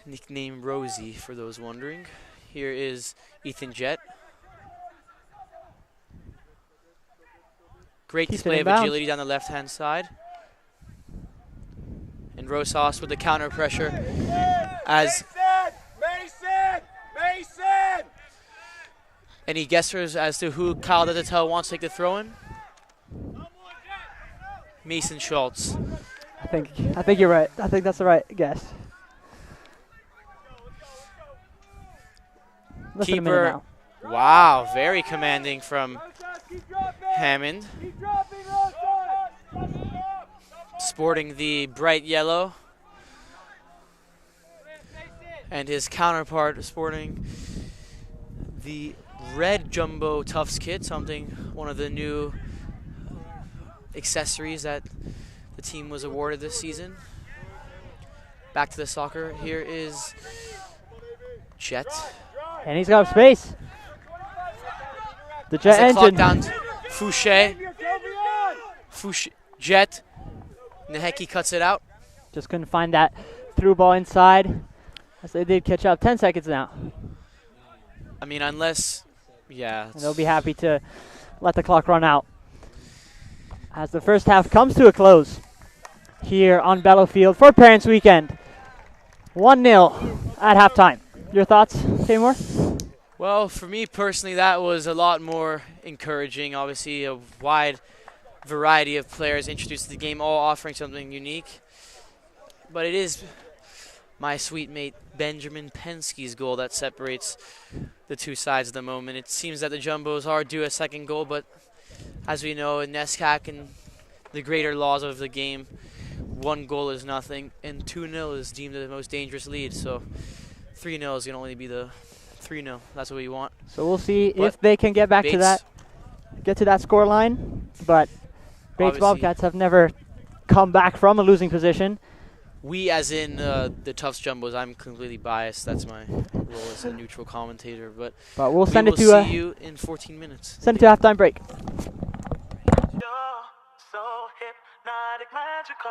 Nickname Rosie, for those wondering. Here is Ethan Jet. Great display of agility down the left-hand side. And Rosas with the counter pressure as Any guessers as to who Kyle Desatel wants to take the throw in? Mason Schultz. I think you're right. I think that's the right guess. Less than a minute Keeper. now. Wow, very commanding from Hammond. Sporting the bright yellow. And his counterpart sporting the red Jumbo Tufts kit, one of the new accessories that the team was awarded this season. Back to the soccer. Here is Jet. And he's got space. The Jet As the clock engine. down to Fouché. Jet. Naheki cuts it out. Just couldn't find that through ball inside. As they did catch up. 10 seconds now. I mean, unless, yeah. And they'll be happy to let the clock run out. As the first half comes to a close here on Bellow Field for Parents Weekend. 1-0 at halftime. Your thoughts, Taymor? Well, for me personally, that was a lot more encouraging. Obviously, a wide variety of players introduced to the game, all offering something unique. But it is my sweet mate Benjamin Penske's goal that separates the two sides at the moment. It seems that the Jumbos are due a second goal, but as we know in NESCAC and the greater laws of the game, 1 goal is nothing, and 2-0 is deemed the most dangerous lead. So 3-0 is going to only be the 3-0. That's what we want. So we'll see But if they can get back to that, score line. But Bates Obviously- Bobcats have never come back from a losing position. We, as in the Tufts Jumbos, I'm completely biased. That's my role as a neutral commentator. But But we'll we send it will to see you in 14 minutes. send it to halftime break. You're so hypnotic, magical.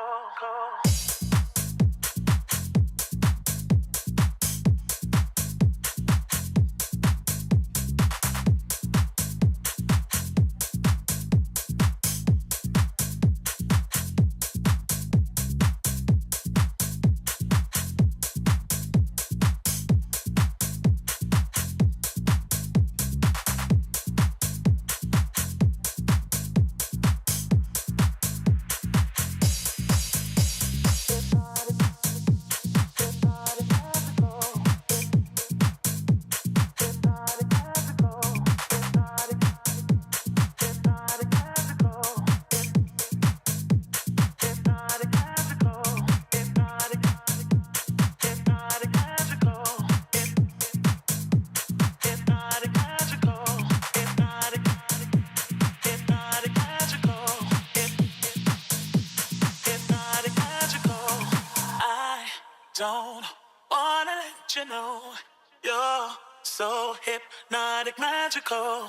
Don't wanna let you know you're so hypnotic, magical.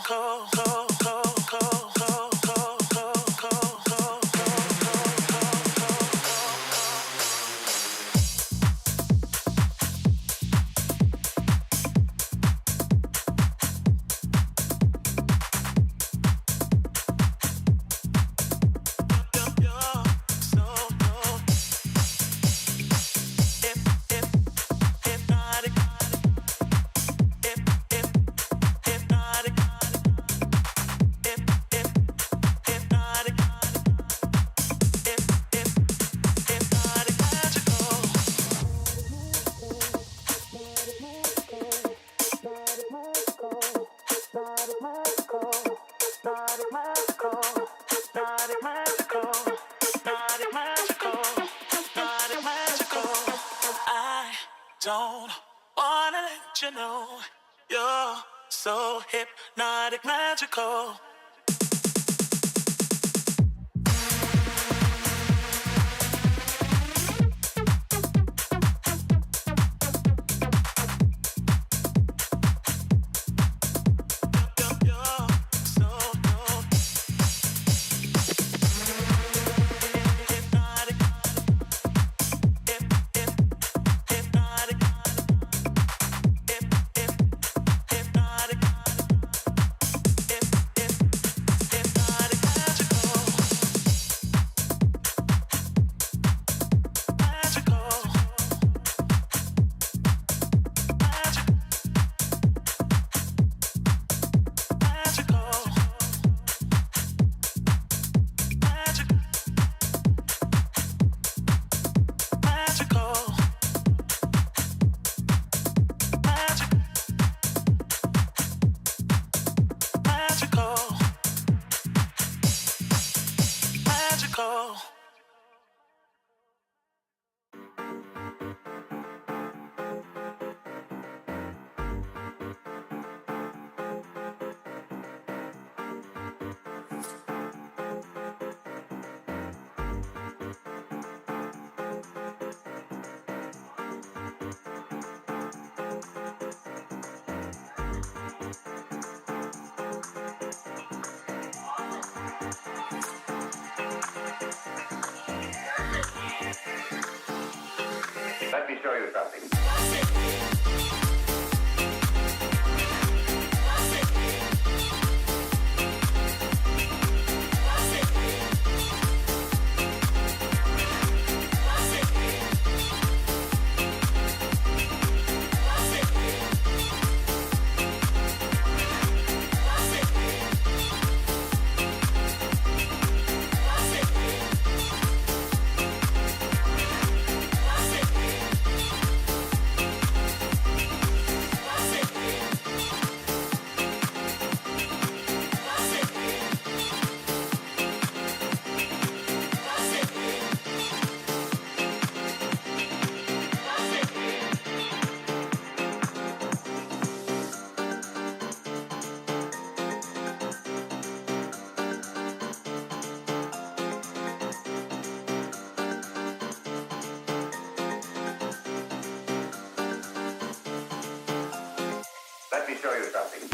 Don't wanna let you know you're so hypnotic, magical. Let me show you something. Let me show you something.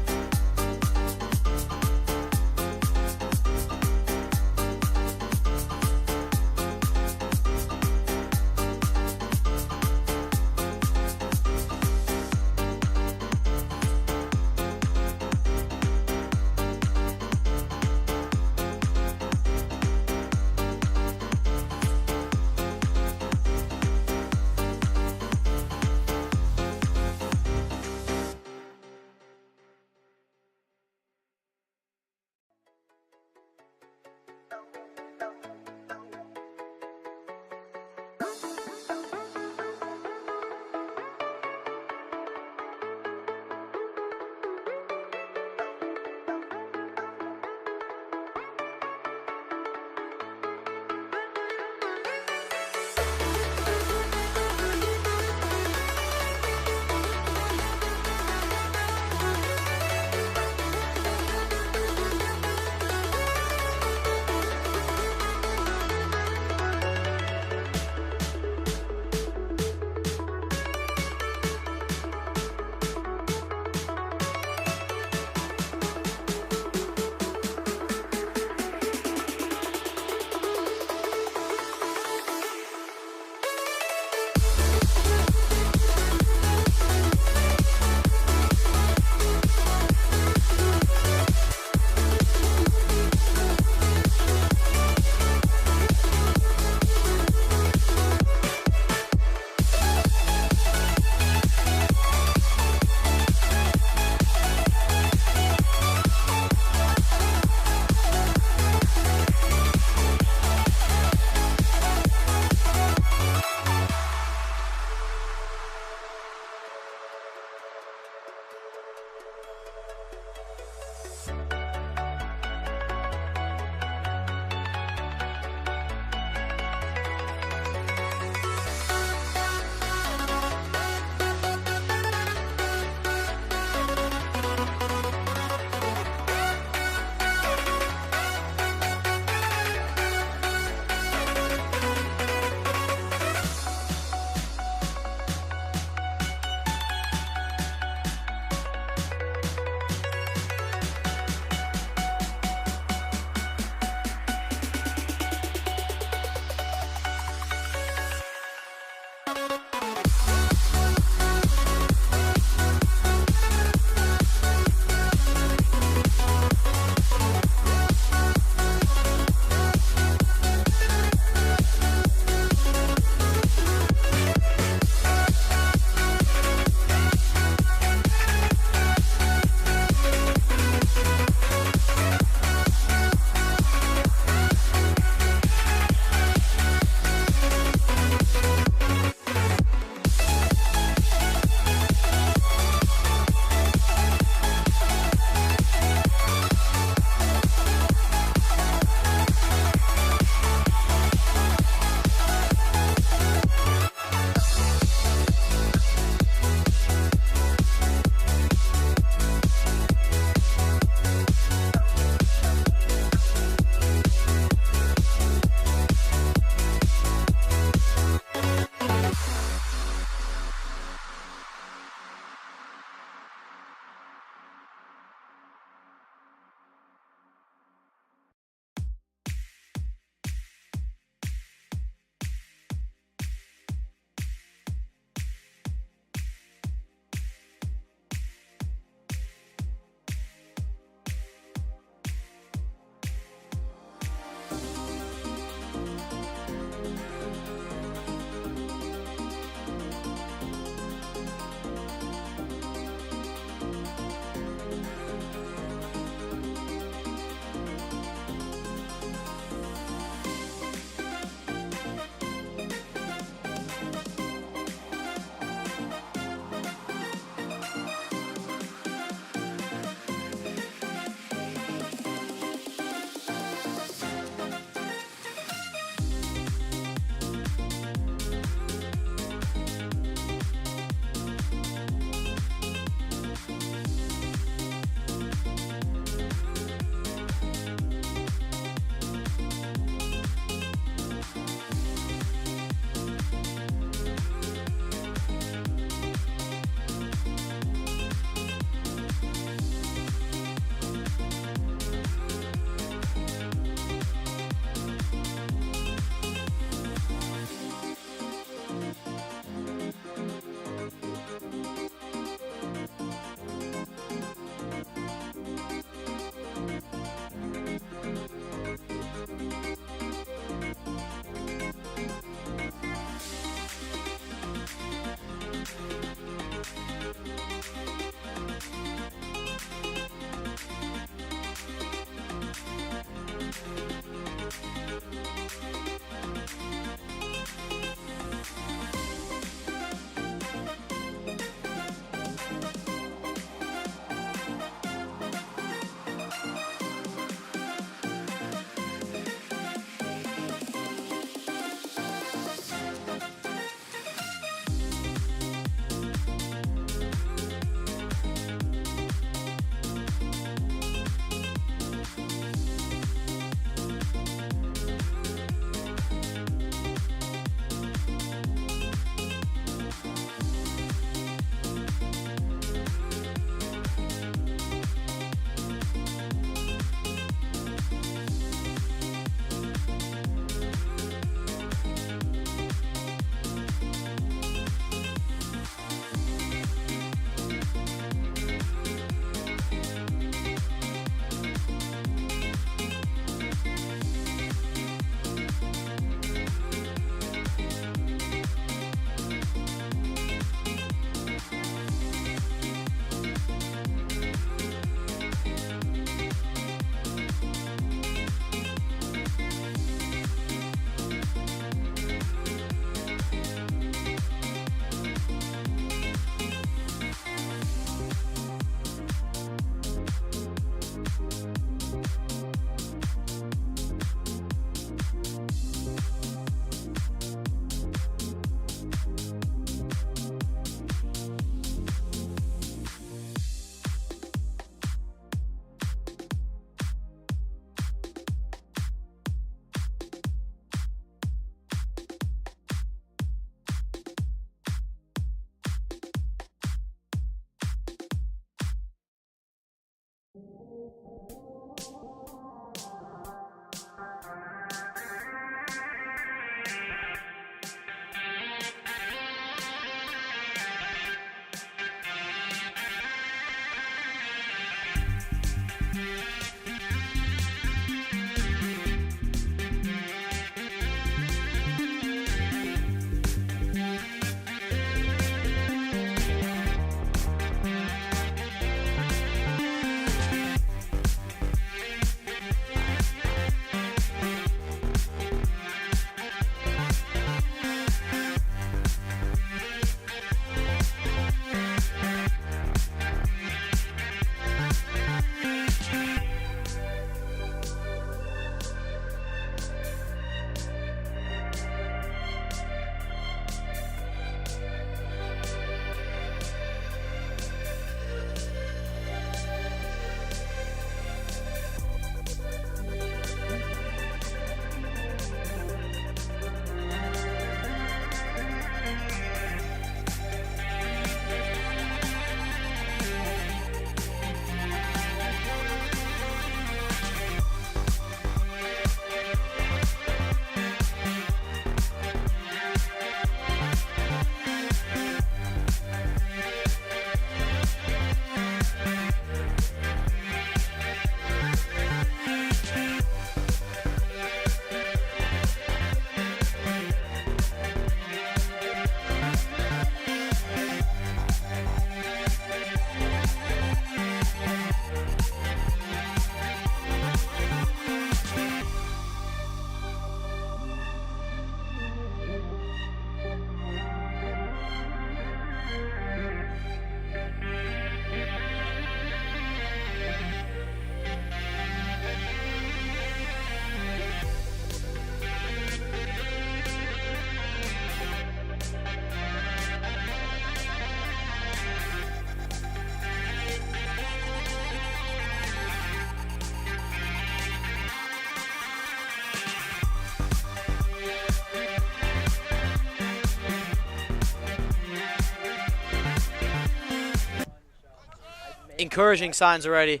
Encouraging signs already.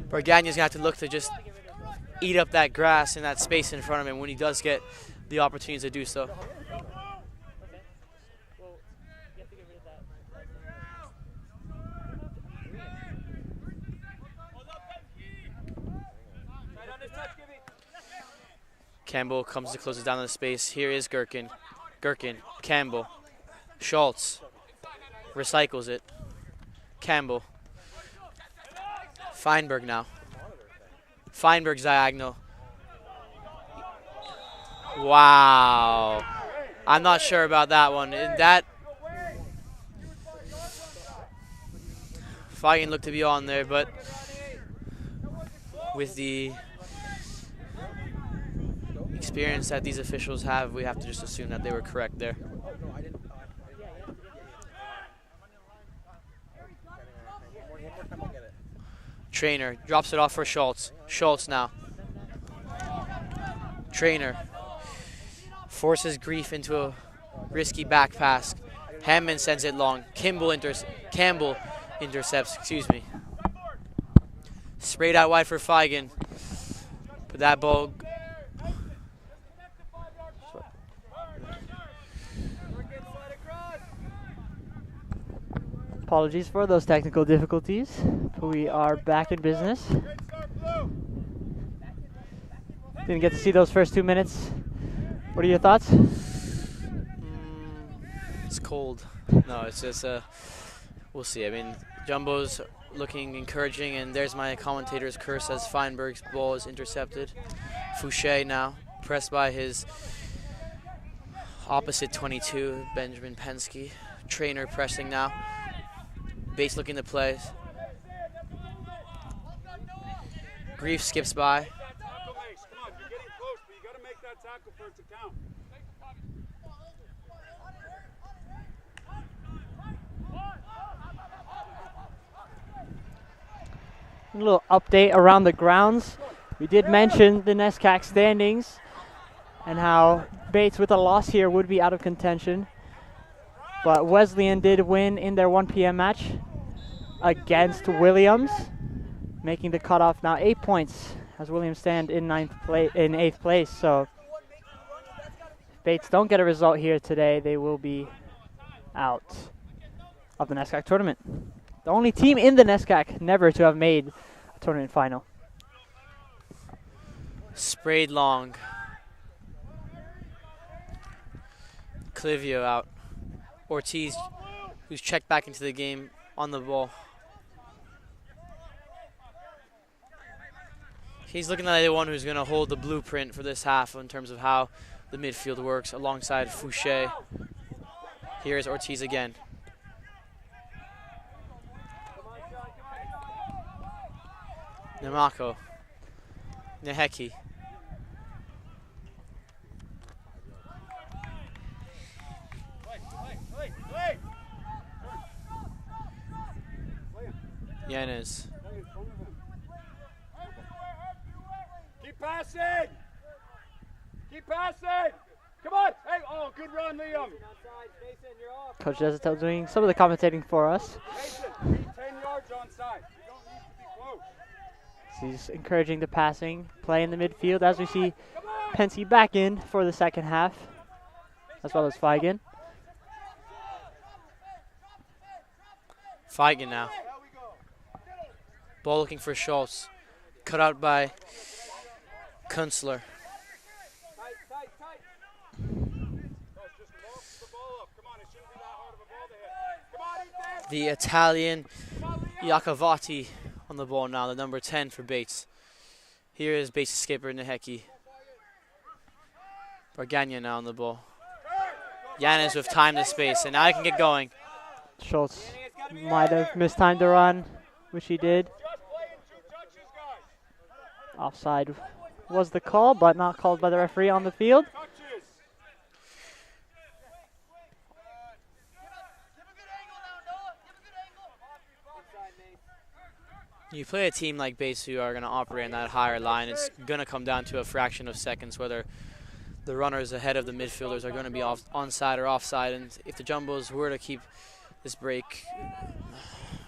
Berganya's gonna have to look to just eat up that grass and that space in front of him when he does get the opportunity to do so. Campbell comes to close it down in the space. Here is Gherkin. Gherkin, Campbell, Schultz recycles it. Campbell. Feinberg now. Feinberg's diagonal. Wow. I'm not sure about that one. That Feigen looked to be on there, but with the experience that these officials have, we have to just assume that they were correct there. Trainer drops it off for Schultz. Schultz now. Trainer forces Grief into a risky back pass. Hammond sends it long. Campbell intercepts, excuse me. Sprayed out wide for Feigen. But that ball... Apologies for those technical difficulties, but we are back in business. Didn't get to see those first 2 minutes. What are your thoughts? It's cold. No, it's just, we'll see. I mean, Jumbo's looking encouraging, and there's my commentator's curse as Feinberg's ball is intercepted. Fouché now, pressed by his opposite 22, Benjamin Penske. Trainer pressing now. Bates looking to play. Grief skips by. Come on, you're getting close, but you got to make that tackle for it to count. A little update around the grounds. We did mention the NESCAC standings and how Bates with a loss here would be out of contention. But Wesleyan did win in their 1 p.m. match against Williams. making the cutoff now 8 points as Williams stand in 8th place. So if Bates don't get a result here today, they will be out of the NESCAC tournament. The only team in the NESCAC never to have made a tournament final. Sprayed long. Clivio out. Ortiz, who's checked back into the game, on the ball. He's looking like the one who's going to hold the blueprint for this half in terms of how the midfield works alongside Fouché. Here's Ortiz again. Namako. Neheki. Yanez. Keep passing! Keep passing! Come on! Hey, oh, good run, Liam! Coach Desatel doing some of the commentating for us. Mason, be 10 yards on side. You don't need to be close. He's encouraging the passing play in the midfield as we see Pensy back in for the second half, as well as Feigen. Feigen now. Ball looking for Schultz. Cut out by Kunstler. The Italian Iacovati on the ball now, the number 10 for Bates. Here is Bates' skipper Neheki. Bargagna now on the ball. Yanez with time to space, and now he can get going. Schultz might have mistimed the run, which he did. Offside was the call, but not called by the referee on the field. You play a team like Bates who are going to operate in that higher line, it's going to come down to a fraction of seconds whether the runners ahead of the midfielders are going to be onside or offside. And if the Jumbos were to keep this break,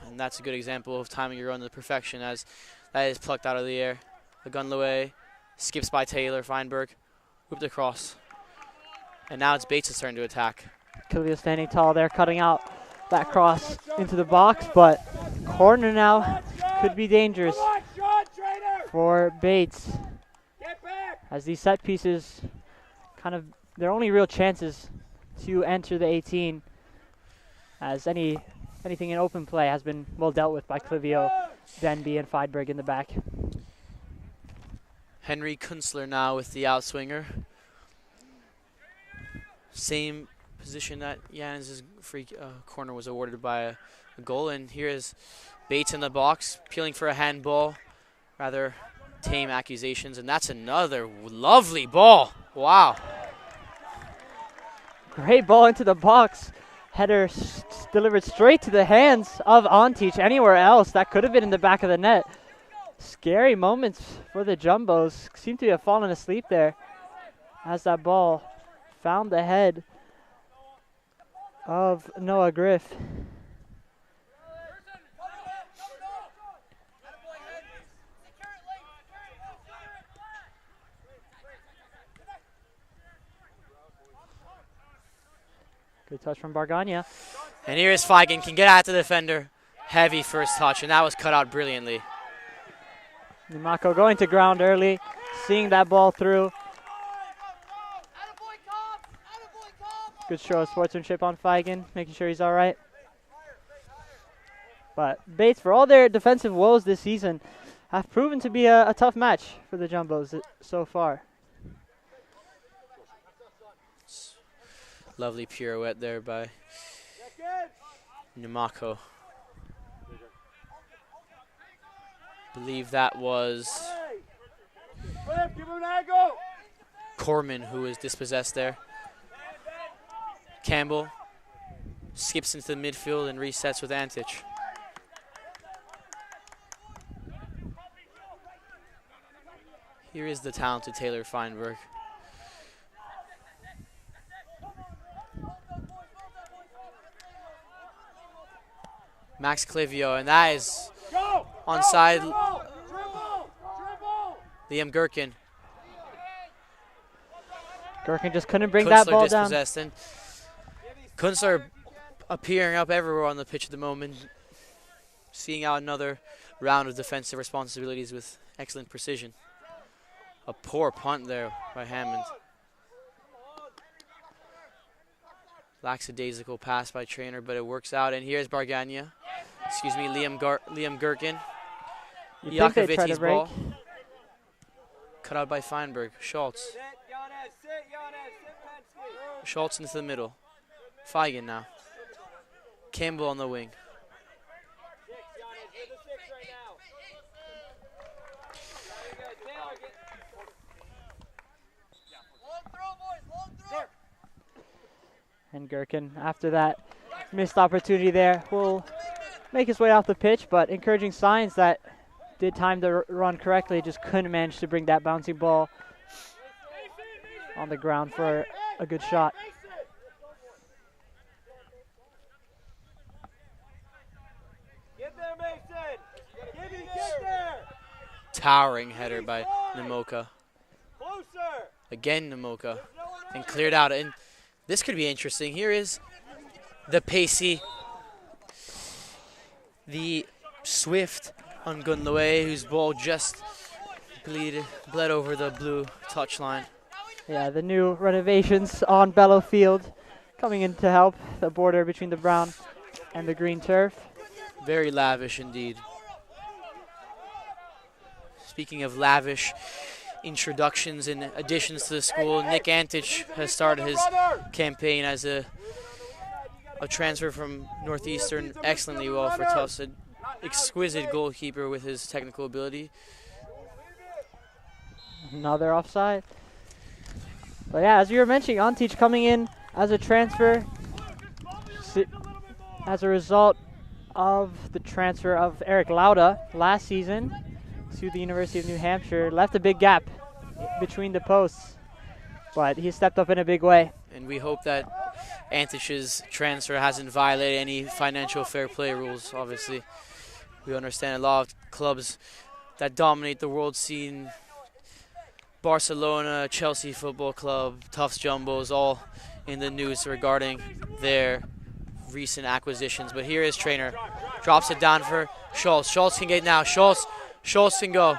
and that's a good example of timing your run to perfection, as that is plucked out of the air. The Gunlaway skips by Taylor, Feinberg, whipped across. And now it's Bates' turn to attack. Kilvio standing tall there, cutting out that cross into the box, but corner now could be dangerous for Bates, as these set pieces kind of their only real chances to enter the 18, as anything in open play has been well dealt with by Clivio, Denby, and Feinberg in the back. Henry Kunstler now with the outswinger. Same position that Yanez's free corner was awarded by a goal. And here is Bates in the box, peeling for a handball. Rather tame accusations. And that's another lovely ball. Wow. Great ball into the box. Header delivered straight to the hands of Antich. Anywhere else, that could have been in the back of the net. Scary moments for the Jumbos. Seem to have fallen asleep there as that ball found the head of Noah Griff. Good touch from Bargagna. And here is Feigen, can get at the defender. Heavy first touch, and that was cut out brilliantly. Nimako going to ground early, seeing that ball through. Good show of sportsmanship on Feigen, making sure he's all right. But Bates, for all their defensive woes this season, have proven to be a tough match for the Jumbos so far. Lovely pirouette there by Nimako. Believe that was Corman who was dispossessed there. Campbell skips into the midfield and resets with Antich. Here is the talented Taylor Feinberg. Max Clivio, and that is onside Liam Gherkin. Gherkin just couldn't bring that ball down. Dispossessed. And Kunstler appearing up everywhere on the pitch at the moment, seeing out another round of defensive responsibilities with excellent precision. A poor punt there by Hammond. Lackadaisical pass by Trainer, but it works out. And here's Bargania. Excuse me, Liam Gherkin. Iakovic's ball. Cut out by Feinberg. Schultz. Schultz into the middle. Feigen now. Campbell on the wing. And Gherkin, after that missed opportunity there, will make his way off the pitch, but encouraging signs that did time the run correctly, just couldn't manage to bring that bouncing ball on the ground for a good shot. Get there, Mason! Get there! Towering header by Namoka. Closer! Again Namoka. And cleared out. And this could be interesting. Here is the pacey, the swift Ungunloe, whose ball just bled over the blue touchline. Yeah, the new renovations on Bellow Field coming in to help the border between the brown and the green turf. Very lavish indeed. Speaking of lavish introductions and additions to the school, Nick Antich has started his campaign as a transfer from Northeastern excellently well for Tufts. An exquisite goalkeeper with his technical ability. Another offside. But yeah, as you were mentioning, Antich coming in as a transfer as a result of the transfer of Eric Lauda last season to the University of New Hampshire. Left a big gap between the posts, but he stepped up in a big way. And we hope that Antich's transfer hasn't violated any financial fair play rules, obviously. We understand a lot of clubs that dominate the world scene, Barcelona, Chelsea Football Club, Tufts Jumbos, all in the news regarding their recent acquisitions. But here is Trainer. Drops it down for Schultz. Schultz can get now. Schultz can go.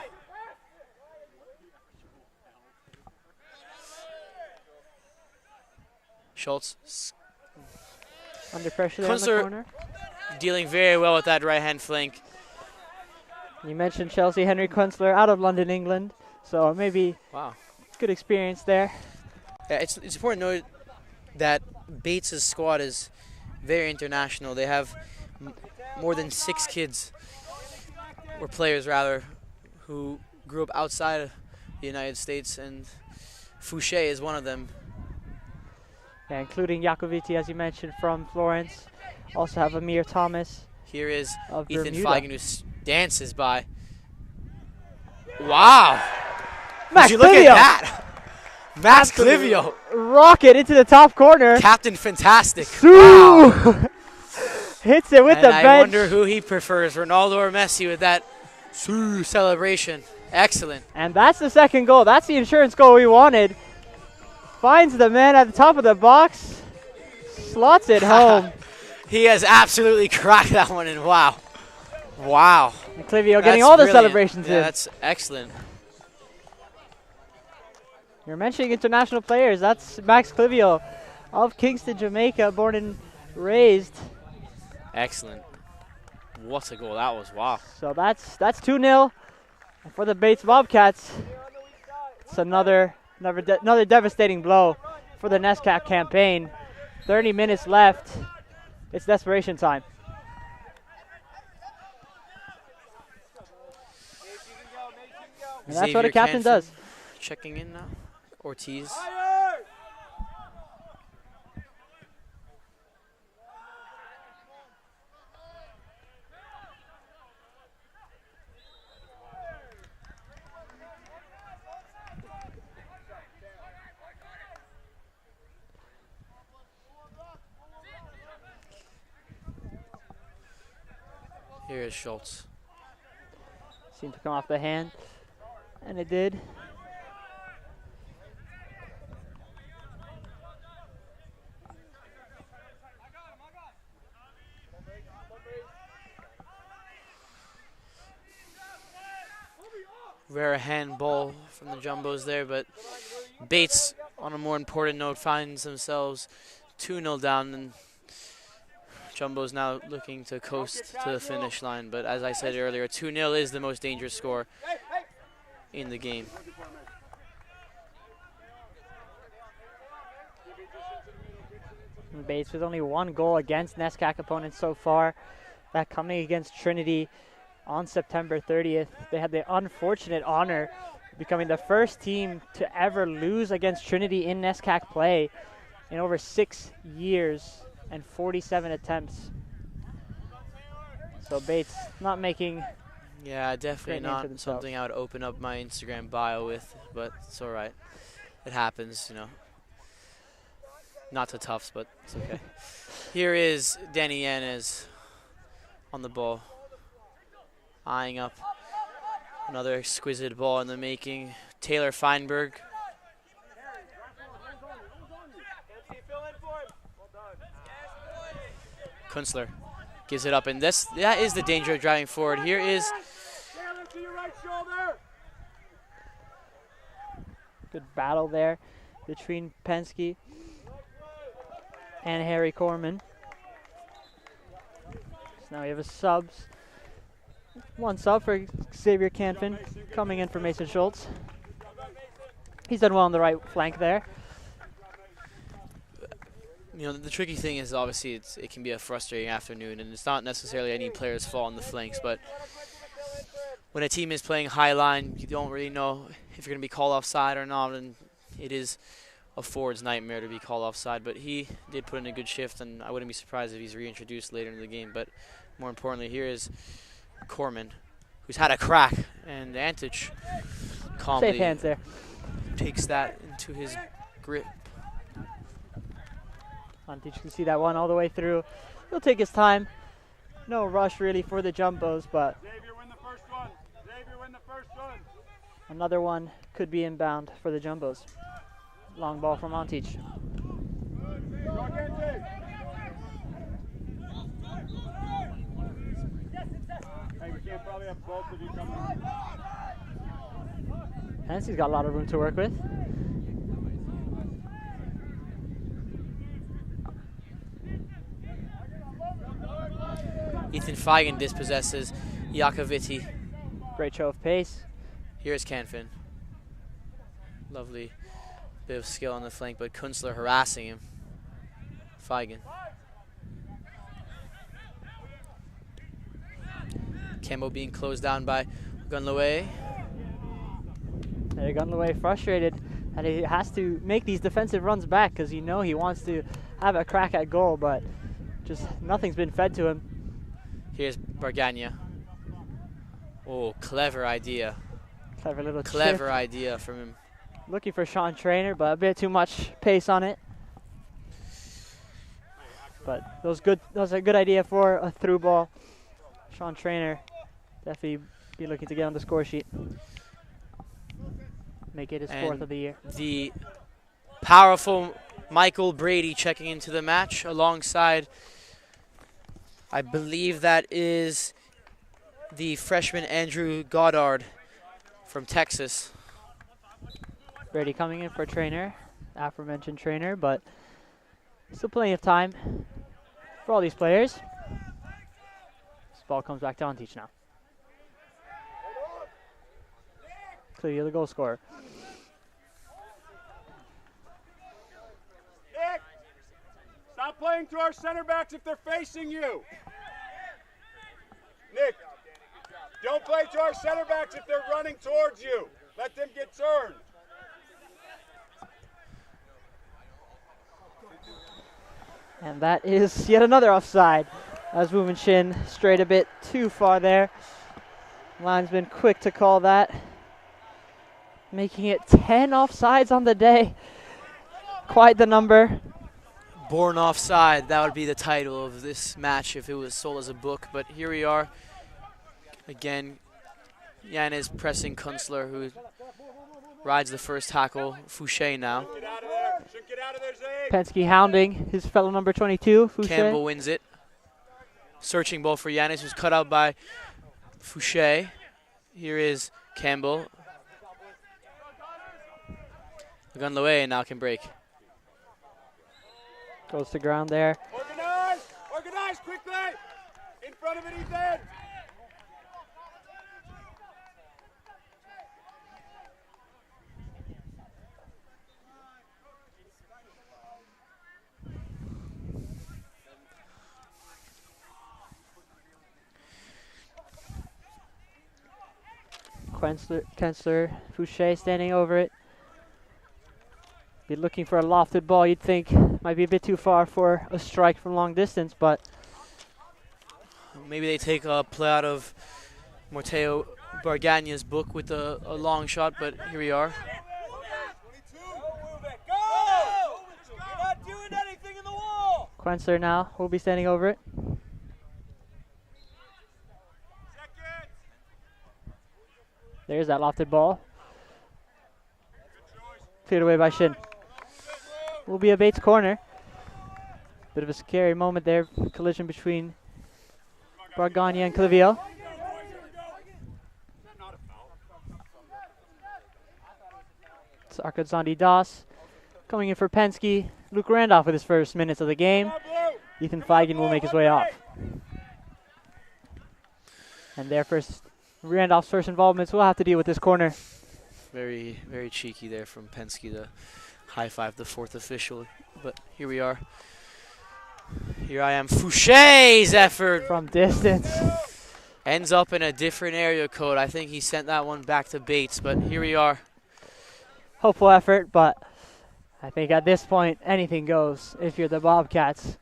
Schultz. Under pressure there in the corner. Dealing very well with that right-hand flank. You mentioned Chelsea, Henry Kunstler out of London, England. So maybe good experience there. Yeah, it's important to note that Bates' squad is very international. They have more than 6 kids, or players rather, who grew up outside of the United States, and Fouché is one of them. Yeah, including Iacovici, as you mentioned, from Florence. Also have Amir Thomas. Here is of Ethan Bermuda. Feigen, who dances by. Wow! Max Would you look Clivio. at that? Max Clivio. Rocket into the top corner. Captain Fantastic. Wow. Wow. Hits it with And the I bench. wonder who he prefers, Ronaldo or Messi, with that celebration. Excellent. And that's the second goal. That's the insurance goal we wanted. Finds the man at the top of the box. Slots it home. He has absolutely cracked that one in. Wow. Wow. And Clivio getting all the celebrations in. That's excellent. You're mentioning international players. That's Max Clivio of Kingston, Jamaica, born and raised. Excellent. What a goal that was. Wow. So that's 2-0 for the Bates Bobcats. It's another devastating blow for the NESCAP campaign. 30 minutes left. It's desperation time. And that's what a captain does. Checking in now. Ortiz. Here is Schultz. Seemed to come off the hand. And it did. Rare handball from the Jumbos there, but Bates, on a more important note, finds themselves 2-0 down, and Jumbos now looking to coast to the finish line. But as I said earlier, 2-0 is the most dangerous score in the game. Bates with only 1 goal against NESCAC opponents so far. That coming against Trinity on September 30th. They had the unfortunate honor of becoming the first team to ever lose against Trinity in NESCAC play in over 6 years and 47 attempts. So Bates not making... Yeah, definitely great name for not themselves. something I would open up my Instagram bio with, but it's all right. It happens, you know. Not to Tufts, but it's okay. Here is Danny Yanez on the ball, eyeing up another exquisite ball in the making. Taylor Feinberg. Kunstler gives it up, and that is the danger of driving forward. Here is Good battle there between Penske and Harry Corman. So now we have a subs. 1 sub for Xavier Canfin coming in for Mason Schultz. He's done well on the right flank there. You know, the tricky thing is obviously it can be a frustrating afternoon, and it's not necessarily any player's fault on the flanks, but when a team is playing high line, you don't really know if you're going to be called offside or not, and it is a forward's nightmare to be called offside. But he did put in a good shift, and I wouldn't be surprised if he's reintroduced later in the game. But more importantly, here is Corman, who's had a crack, and Antich calmly Safe hands there. takes that into his grip. Antich can see that one all the way through. He'll take his time. No rush really for the Jumbos, but Xavier, win the first one. Xavier, win the first one. another one could be inbound for the Jumbos. Long ball from Antich. Hey, we can't probably have both of you coming. Hensley's got a lot of room to work with. Ethan Feigen dispossesses Iakoviti. Great show of pace. Here's Canfin. Lovely bit of skill on the flank, but Kunstler harassing him. Feigen. Kembo being closed down by Gunloe. Gunloe frustrated that he has to make these defensive runs back because he wants to have a crack at goal, but just nothing's been fed to him. Here's Bargagna. Oh, clever idea. Clever little Clever chip. idea from him. Looking for Sean Trainer, but a bit too much pace on it. But that was a good idea for a through ball. Sean Trainer definitely be looking to get on the score sheet. Make it his 4th of the year. The powerful Michael Brady checking into the match alongside, I believe that is the freshman Andrew Goddard from Texas. Brady coming in for Trainer, aforementioned Trainer, but still plenty of time for all these players. This ball comes back to Antich now. Clearly the goal scorer. Nick, stop playing to our center backs if they're facing you. Nick, don't play to our center backs if they're running towards you. Let them get turned. And that is yet another offside. As Wu Shin strayed a bit too far there. Linesman quick to call that. Making it 10 offsides on the day. Quite the number. Born Offside, that would be the title of this match if it was sold as a book. But here we are. Again, Yannis pressing Kunstler, who rides the first tackle. Fouché now. Get out of there. Shouldn't get out of there, Zane. Pensky hounding his fellow number 22, Fouché. Campbell wins it. Searching ball for Yannis, who's cut out by Fouché. Here is Campbell. Gunloe now can break. Goes to ground there. Organize! Organize quickly! In front of it, Ethan! Kensler, Fouché standing over it. Be looking for a lofted ball, you'd think might be a bit too far for a strike from long distance, but maybe they take a play out of Matteo Bargagna's book with a long shot, but here we are. Kensler now will be standing over it. There's that lofted ball. Cleared away by Shin. Will be a Bates corner. Bit of a scary moment there. Collision between Bargagna and Clivio. It's Arkadzandi Das coming in for Pensky. Luke Randolph with his first minutes of the game. Ethan Feigen will make his way off. And Randolph's first involvements will have to deal with this corner. Very, very cheeky there from Pensky to high-five the fourth official. But here we are. Here I am. Fouché's effort from distance ends up in a different area code. I think he sent that one back to Bates, but here we are. Hopeful effort, but I think at this point anything goes if you're the Bobcats.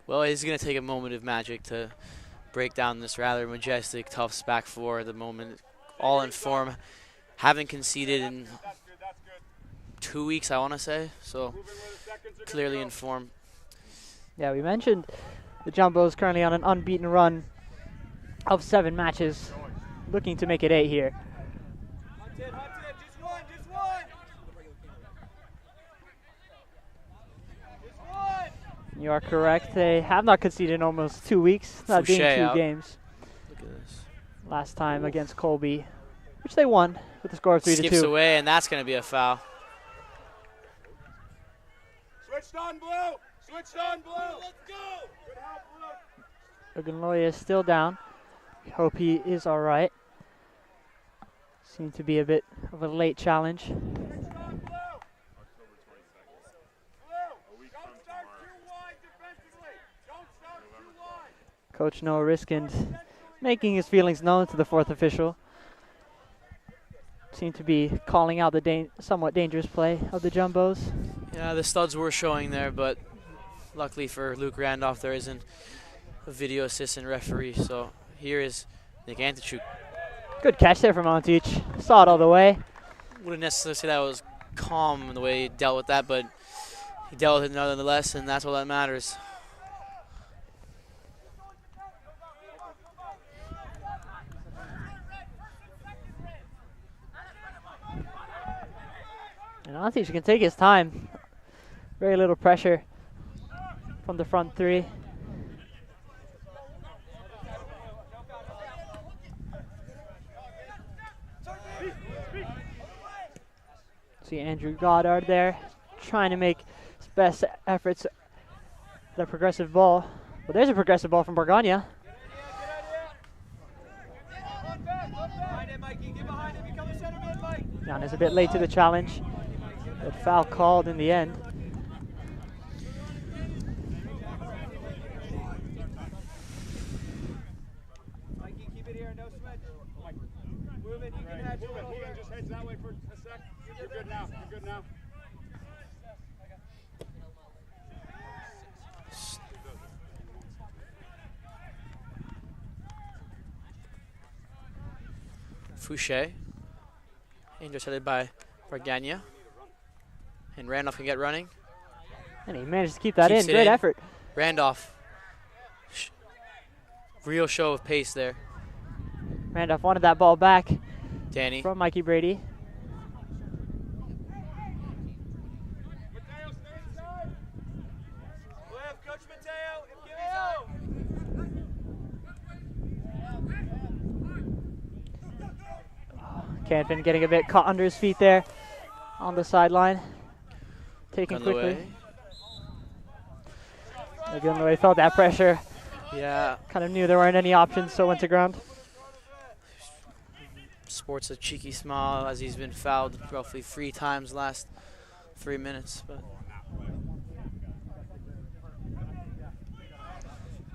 Well, it's going to take a moment of magic to break down this rather majestic Tufts back four at the moment. All in form. Haven't conceded in 2 weeks, I want to say. So clearly in form. Yeah, we mentioned the Jumbos currently on an unbeaten run of 7 matches, looking to make it 8 here. You are correct. They have not conceded in almost 2 weeks, not being 2 out. games. Look at this. Last time against Colby, which they won with the score of 3-2. Skips away, and that's going to be a foul. Switched on blue! Switched on blue! Let's go! Good help, blue! Ogunloye is still down. We hope he is all right. Seemed to be a bit of a late challenge. Coach Noah Riskind making his feelings known to the fourth official. Seemed to be calling out the somewhat dangerous play of the Jumbos. Yeah, the studs were showing there, but luckily for Luke Randolph, there isn't a video assistant referee. So here is Nick Antachuk. Good catch there from Montic. Saw it all the way. Wouldn't necessarily say that was calm in the way he dealt with that, but he dealt with it nonetheless, and that's all that matters. And Montic can take his time. Very little pressure from the front three. See Andrew Goddard there, trying to make his best efforts at a progressive ball. Well, there's a progressive ball from Bargagna. Jan is a bit late to the challenge, but foul called in the end. Just heads that way for a sec. You're good now. You're good now. Fouché. Intercepted by Bargagna. And Randolph can get running. And he managed to keep that Keeps in. it Great in. effort. Randolph. Real show of pace there. Randolph wanted that ball back. Danny. from Mikey Brady. Canfin getting a bit caught under his feet there on the sideline. Taking quickly. Gunlaway felt that pressure. Yeah. Kind of knew there weren't any options, so went to ground. Sports a cheeky smile as he's been fouled roughly 3 times last 3 minutes. But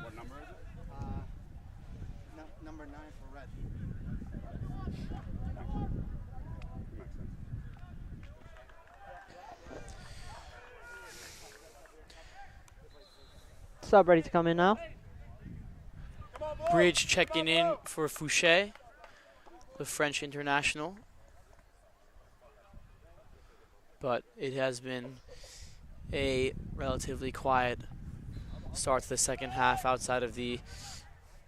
What number is it? Number 9 for red. Makes sense. Sub ready to come in now. Bridge checking in for Fouché, the French international. But it has been a relatively quiet start to the second half outside of the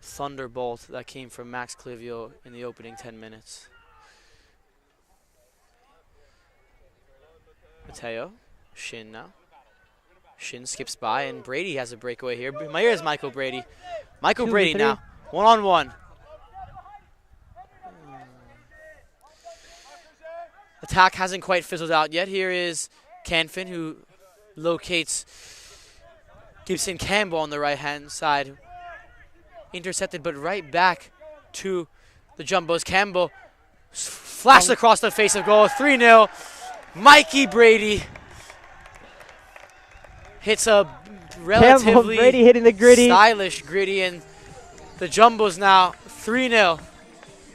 thunderbolt that came from Max Clivio in the opening 10 minutes. Mateo, Shin now. Shin skips by, and Brady has a breakaway here. Here's Michael Brady. Michael 2v3. Brady now, one-on-one. Attack hasn't quite fizzled out yet. Here is Canfin, who locates Gibson Campbell on the right-hand side. Intercepted, but right back to the Jumbos. Campbell flashed across the face of goal. 3-0. Mikey Brady hits a relatively Brady hitting the gritty. stylish gritty, and the Jumbos now 3-0.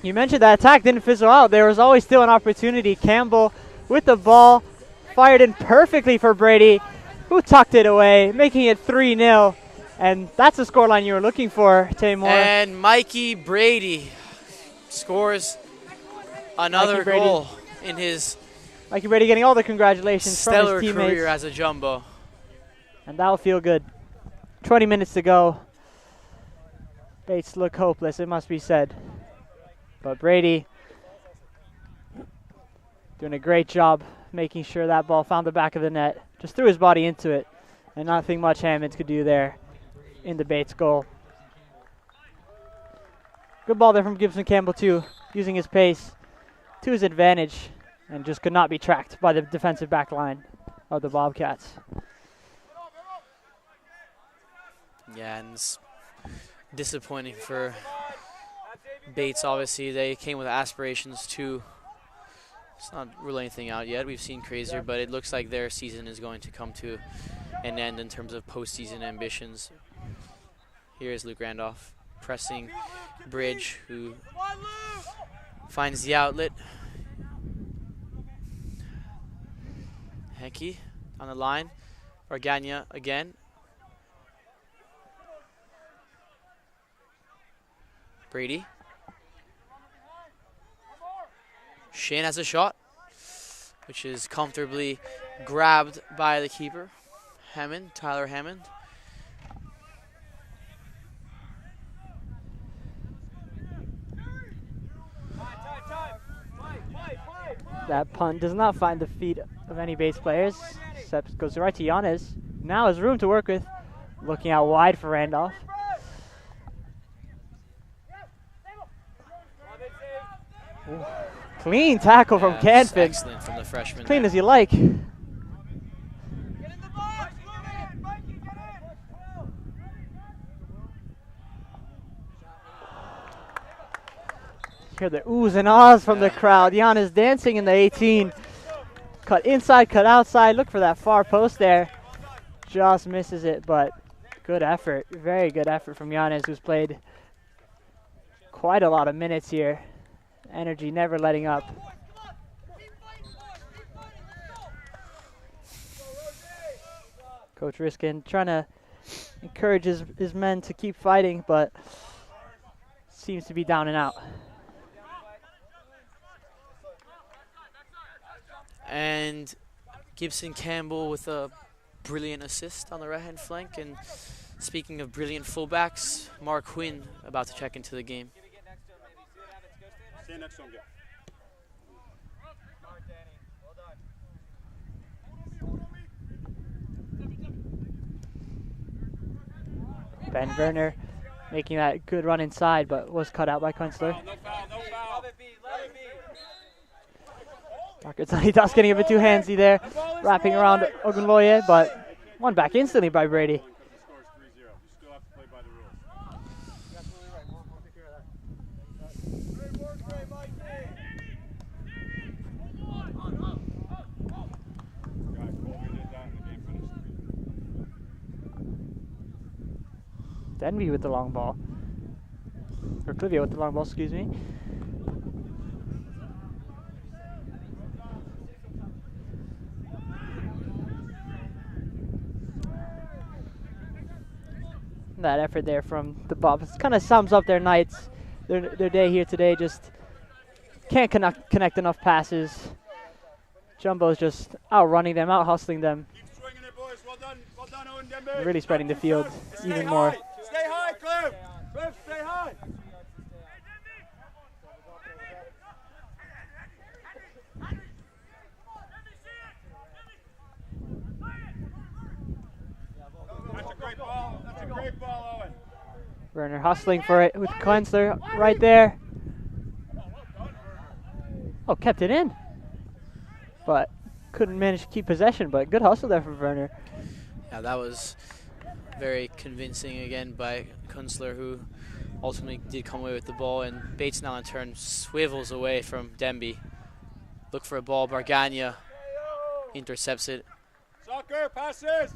You mentioned that attack didn't fizzle out. There was always still an opportunity. Campbell with the ball, fired in perfectly for Brady, who tucked it away, making it 3-0. And that's the scoreline you were looking for, Tamor. And Mikey Brady scores another goal in his Mikey Brady getting all the congratulations from stellar his teammates. career as a Jumbo. And that'll feel good. 20 minutes to go. Bates look hopeless, it must be said. But Brady doing a great job making sure that ball found the back of the net. Just threw his body into it. And nothing much Hammonds could do there in the Bates goal. Good ball there from Gibson Campbell too, using his pace to his advantage, and just could not be tracked by the defensive back line of the Bobcats. Yeah, and it's disappointing for Bates. Obviously, they came with aspirations to. It's not really anything out yet. We've seen crazier, but it looks like their season is going to come to an end in terms of postseason ambitions. Here's Luke Randolph pressing Bridge, who finds the outlet. Henke on the line. Argagna again. Brady. Shane has a shot, which is comfortably grabbed by the keeper. Hammond, Tyler Hammond. That punt does not find the feet of any base players. Seps goes right to Yanez. Now has room to work with. Looking out wide for Randolph. Ooh. Clean tackle from Yes, Canfin. excellent from the freshman. Clean there. as you like. Hear the oohs and ahs from the crowd. Yanez dancing in the 18. Cut inside, cut outside. Look for that far post there. Just misses it, but good effort. Very good effort from Yanez, who's played quite a lot of minutes here. Energy never letting up. Coach Riskin trying to encourage his men to keep fighting, but seems to be down and out. And Gibson Campbell with a brilliant assist on the right-hand flank. And speaking of brilliant fullbacks, Mark Quinn about to check into the game. Stand next to him, Ben Werner making that good run inside, but was cut out by Kunstler. No foul, no foul. Marcus Sanitas getting a bit too handsy there, wrapping around Ogunloye, but won back instantly by Brady. The score is 3-0. You still have to play by the rules. Denby with the long ball. Or Clivia with the long ball, excuse me. That effort there from the Bobs kind of sums up their nights, their day here today. Just can't connect enough passes. Jumbo's just outrunning them, out hustling them, Keep swinging it, boys. Well done, Owen Dembe. really spreading the field Stay even high. more. Stay high, Cliff. Cliff, stay high. That's a great ball. That's a great ball, Owen. Werner hustling for it with Kunstler right there. Oh, kept it in, but couldn't manage to keep possession. But good hustle there from Werner. Yeah, that was very convincing again by Kunstler, who ultimately did come away with the ball. And Bates now in turn swivels away from Demby. Look for a ball. Bargania intercepts it. Soccer, passes.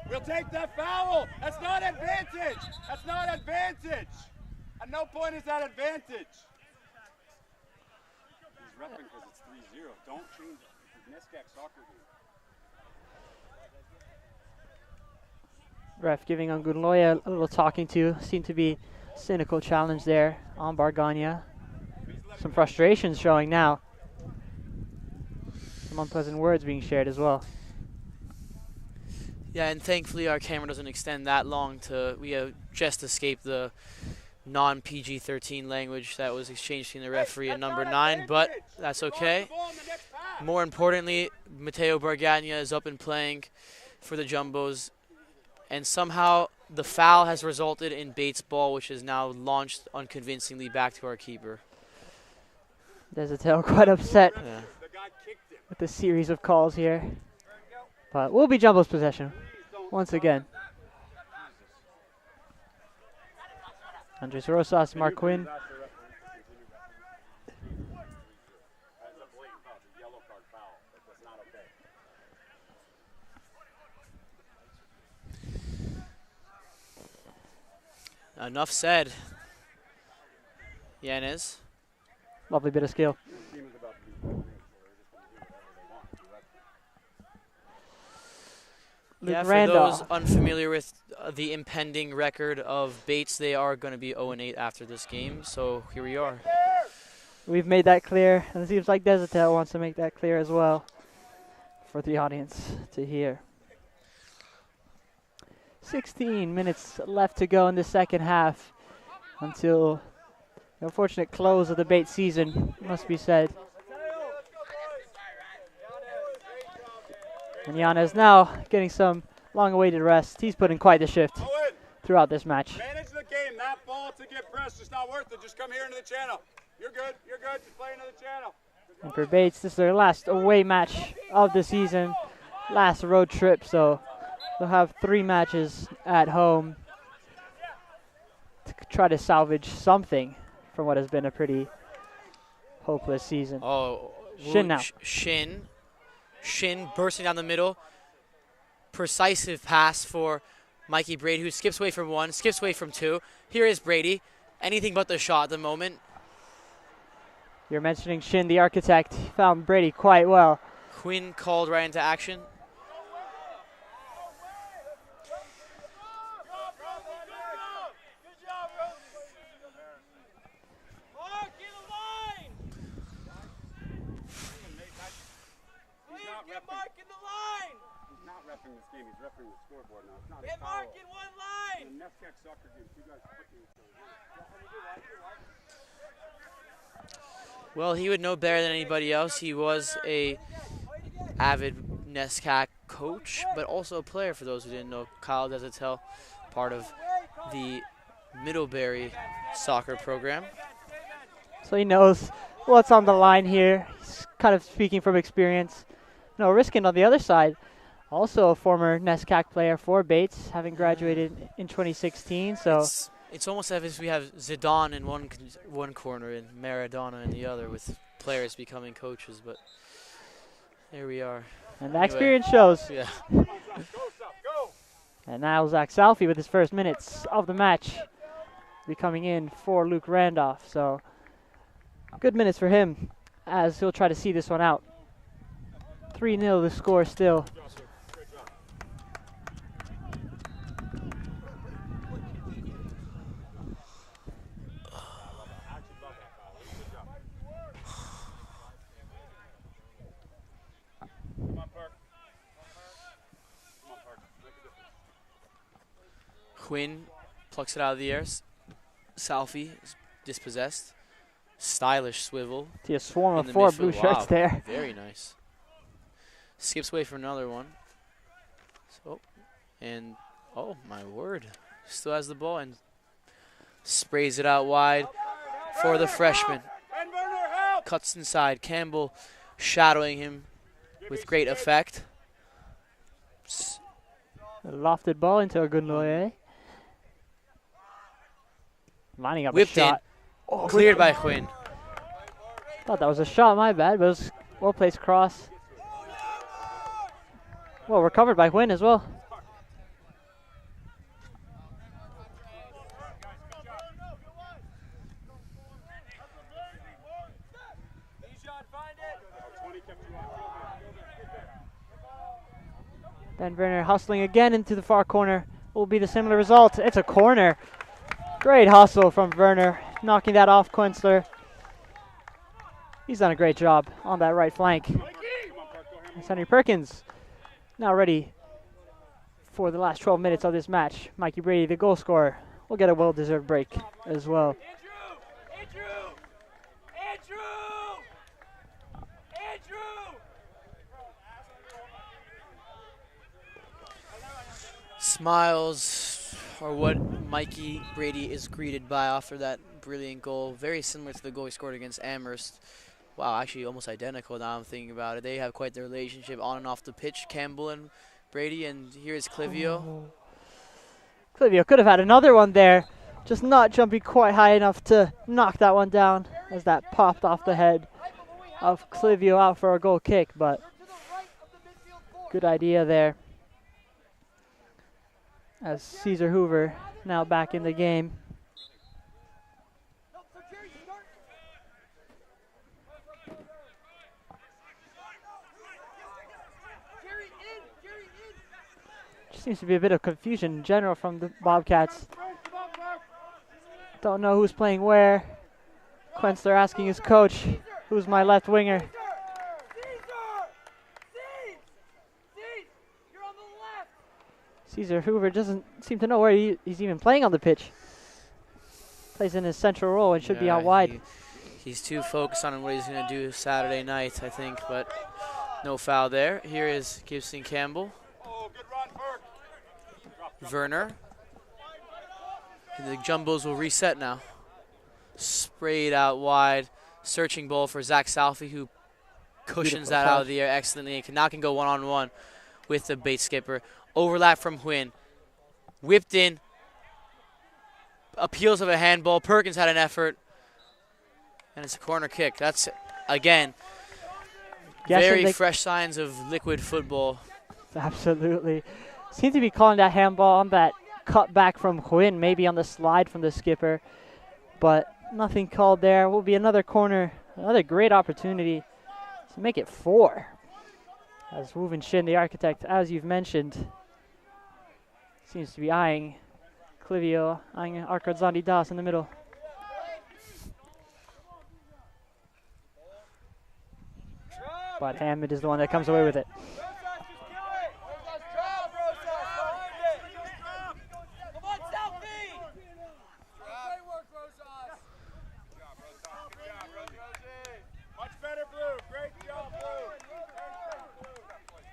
We'll take that foul. That's not advantage. That's not advantage. At no point is that advantage. He's repping because it's 3-0. Don't change it. It's NESCAC soccer game. Ref giving Ogunloye a little talking to. Seemed to be cynical challenge there on Bargania. Some frustrations showing now. Some unpleasant words being shared as well. Yeah, and thankfully our camera doesn't extend that long to, we have just escaped the non-PG-13 language that was exchanged between the referee and number 9, but that's okay. More importantly, Matteo Bargania is up and playing for the Jumbos, and somehow the foul has resulted in Bates' ball, which is now launched unconvincingly back to our keeper. Desatel quite upset Yeah. with the series of calls here. But will be Jumbo's possession once again. Andres Rosas, Mark Quinn. Enough said. Yanez. Lovely bit of skill. Luke Yeah, for Randolph. those unfamiliar with the impending record of Bates, they are going to be 0-8 after this game, so here we are. We've made that clear, and it seems like Desatel wants to make that clear as well for the audience to hear. 16 minutes left to go in the second half until the unfortunate close of the Bates season, must be said. And Yanez now getting some long-awaited rest. He's put in quite the shift throughout this match. Manage the game. That ball to get pressed is not worth it. Just come here into the channel. You're good. You're good. Just play into the channel. And for Bates, this is their last away match of the season, last road trip, so they'll have 3 matches at home to try to salvage something from what has been a pretty hopeless season. Oh, Shin now. Shin bursting down the middle. Precisive pass for Mikey Brady, who skips away from 1, skips away from 2. Here is Brady. Anything but the shot at the moment. You're mentioning Shin, the architect. He found Brady quite well. Quinn called right into action. He's not repping this game. He's repping the scoreboard now. It's not a foul. Get Mark in one line. In NESCAC soccer games, you guys put Well, he would know better than anybody else. He was a avid NESCAC coach, but also a player for those who didn't know. Kyle Desatel, part of the Middlebury soccer program. So he knows what's on the line here. He's kind of speaking from experience. No, Riskin on the other side, also a former NESCAC player for Bates, having graduated in 2016. So it's almost as if we have Zidane in one corner and Maradona in the other, with players becoming coaches. But here we are. And that experience shows. Yeah. And now Zach Salfi with his first minutes of the match, be coming in for Luke Randolph. So good minutes for him as he'll try to see this one out. 3-0 the score still. Quinn plucks it out of the air. Salfi is dispossessed. Stylish swivel. See a swarm in of the 4 midfield. blue shirts Wow, there. Very nice. Skips away for another one. So, and oh my word, still has the ball and sprays it out wide for the freshman. Cuts inside. Campbell shadowing him with great effect. A lofted ball into Agunloye. Lining up Whipped a shot. in. Cleared by Quinn. Thought that was a shot, my bad, but it was well placed cross. Well, recovered by Quinn as well. Ben Werner hustling again into the far corner. Will be the similar result. It's a corner. Great hustle from Werner, knocking that off Quensler. He's done a great job on that right flank. It's Henry Perkins now ready for the last 12 minutes of this match. Mikey Brady, the goal scorer, will get a well-deserved break as well. Smiles are what Mikey Brady is greeted by after that brilliant goal. Very similar to the goal he scored against Amherst. Wow, actually almost identical now I'm thinking about it. They have quite the relationship on and off the pitch, Campbell and Brady, and here is Clivio. Oh. Clivio could have had another one there, just not jumping quite high enough to knock that one down as that popped off the head of Clivio out for a goal kick, but good idea there. As Caesar Hoover now back in the game. Just seems to be a bit of confusion in general from the Bobcats. Don't know who's playing where. Quensler asking his coach, who's my left winger? Caesar Hoover doesn't seem to know where he's even playing on the pitch. Plays in his central role and should be out wide. He's too focused on what he's going to do Saturday night, I think, but no foul there. Here is Gibson Campbell. Werner. And the Jumbos will reset now. Sprayed out wide. Searching ball for Zach Salfi, who cushions that out of the air excellently and now can go one-on-one with the bait skipper. Overlap from Huynh. Whipped in. Appeals of a handball. Perkins had an effort. And it's a corner kick. That's, again, very fresh signs of liquid football. Absolutely. Seems to be calling that handball on that cut back from Huynh, maybe on the slide from the skipper. But nothing called there. Will be another corner. Another great opportunity to make it 4. As Wu Shin, the architect, as you've mentioned, seems to be eyeing Clivio, eyeing Arkadsandi Das in the middle. But Hammond is the one that comes away with it.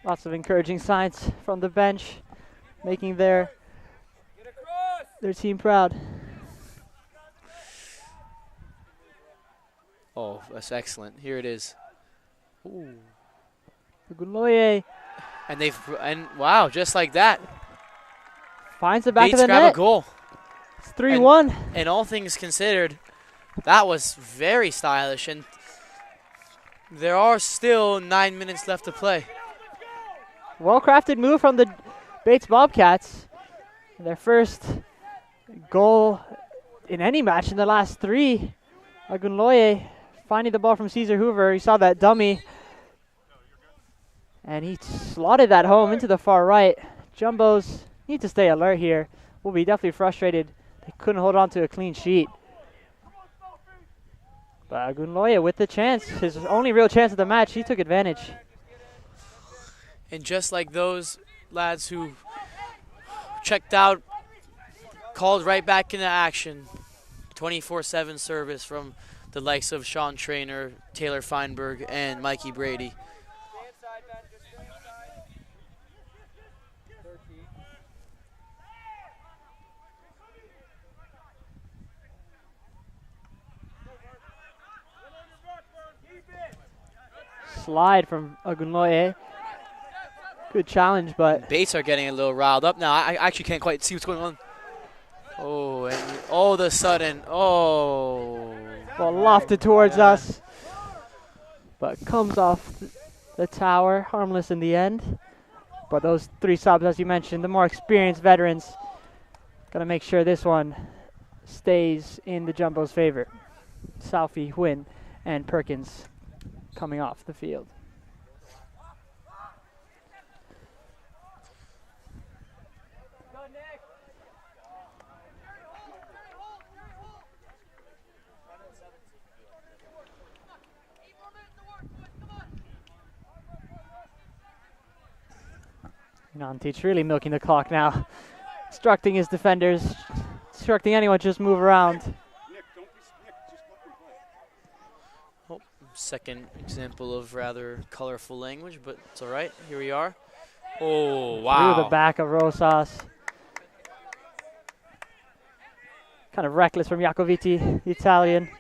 Lots of encouraging signs from the bench, making their team proud. Oh, that's excellent. Here it is. Ooh. Ogunloye And wow, just like that, finds the back Bates of the grab net. a goal. It's 3-1. And all things considered, that was very stylish. And there are still 9 minutes left to play. Well-crafted move from the Bates Bobcats. Their first goal in any match in the last 3. Ogunloye finding the ball from Caesar Hoover. He saw that dummy. And he slotted that home into the far right. Jumbos need to stay alert here. Will be definitely frustrated. They couldn't hold on to a clean sheet. But Ogunloye with the chance, his only real chance of the match, he took advantage. And just like those lads who checked out, called right back into action. 24/7 service from the likes of Sean Traynor, Taylor Feinberg, and Mikey Brady. Slide from Ogunloye. Good challenge, but Bates are getting a little riled up now. I actually can't quite see what's going on. Oh, and all of a sudden, oh. ball lofted towards us, but comes off the tower, harmless in the end. But those 3 subs, as you mentioned, the more experienced veterans, gotta make sure this one stays in the Jumbo's favor. Southie, Huynh, and Perkins coming off the field. Nantich really milking the clock now, instructing his defenders, instructing anyone to just move around. Oh, second example of rather colorful language, but it's all right. Here we are. Oh, wow. Through the back of Rosas. Kind of reckless from Jacoviti, the Italian.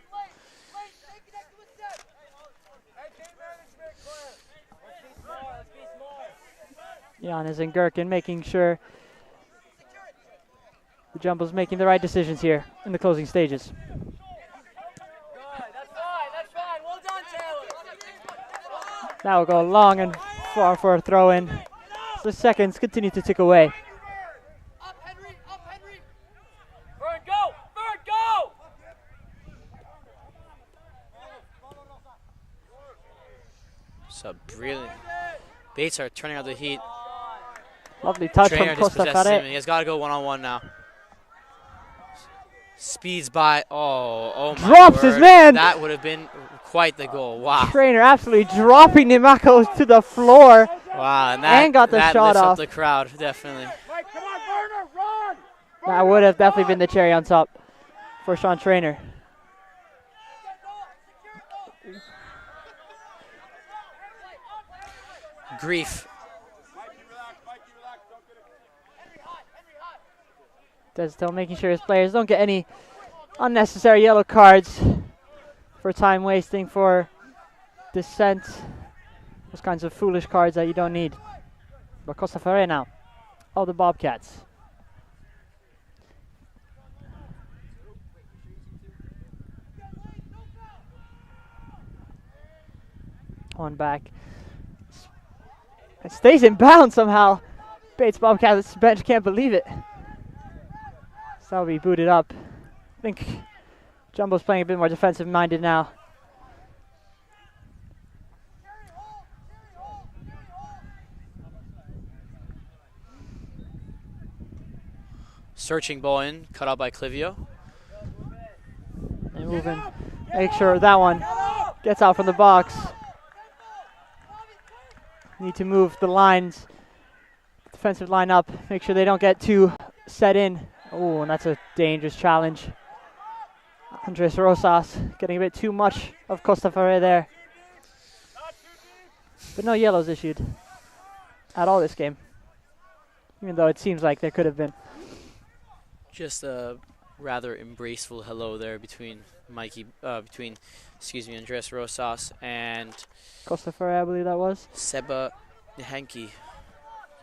Giannis and Gherkin making sure the Jumbo's making the right decisions here in the closing stages. That will go long and far for a throw-in. The seconds continue to tick away. So brilliant. Bates are turning out the heat. Lovely touch Traynor from Costa dispossessed him, and Fare. he has got to go one-on-one now. Speeds by. Oh my Drops his word. man. That would have been quite the goal. Wow. Traynor absolutely dropping Nimako to the floor. Wow, and And got the that shot lifts off. up the crowd, definitely. Mike, come on, Werner, run! That would have definitely been the cherry on top for Sean Traynor. Grief. Destel making sure his players don't get any unnecessary yellow cards for time wasting, for dissent, those kinds of foolish cards that you don't need. But Costa Fare now, all the Bobcats. On back. It stays in bounds somehow. Bates Bobcats bench can't believe it. So that'll be booted up. I think Jumbo's playing a bit more defensive minded now. Searching ball in, cut out by Clivio. And moving. Make sure that one gets out from the box. Need to move the lines, defensive line up. Make sure they don't get too set in. Oh, and that's a dangerous challenge. Andres Rosas getting a bit too much of Costa Fare there. But no yellows issued. at all this game, even though it seems like there could have been. Just a rather embraceful hello there between Andres Rosas and Costaferre, I believe that was. Seba Nehenki.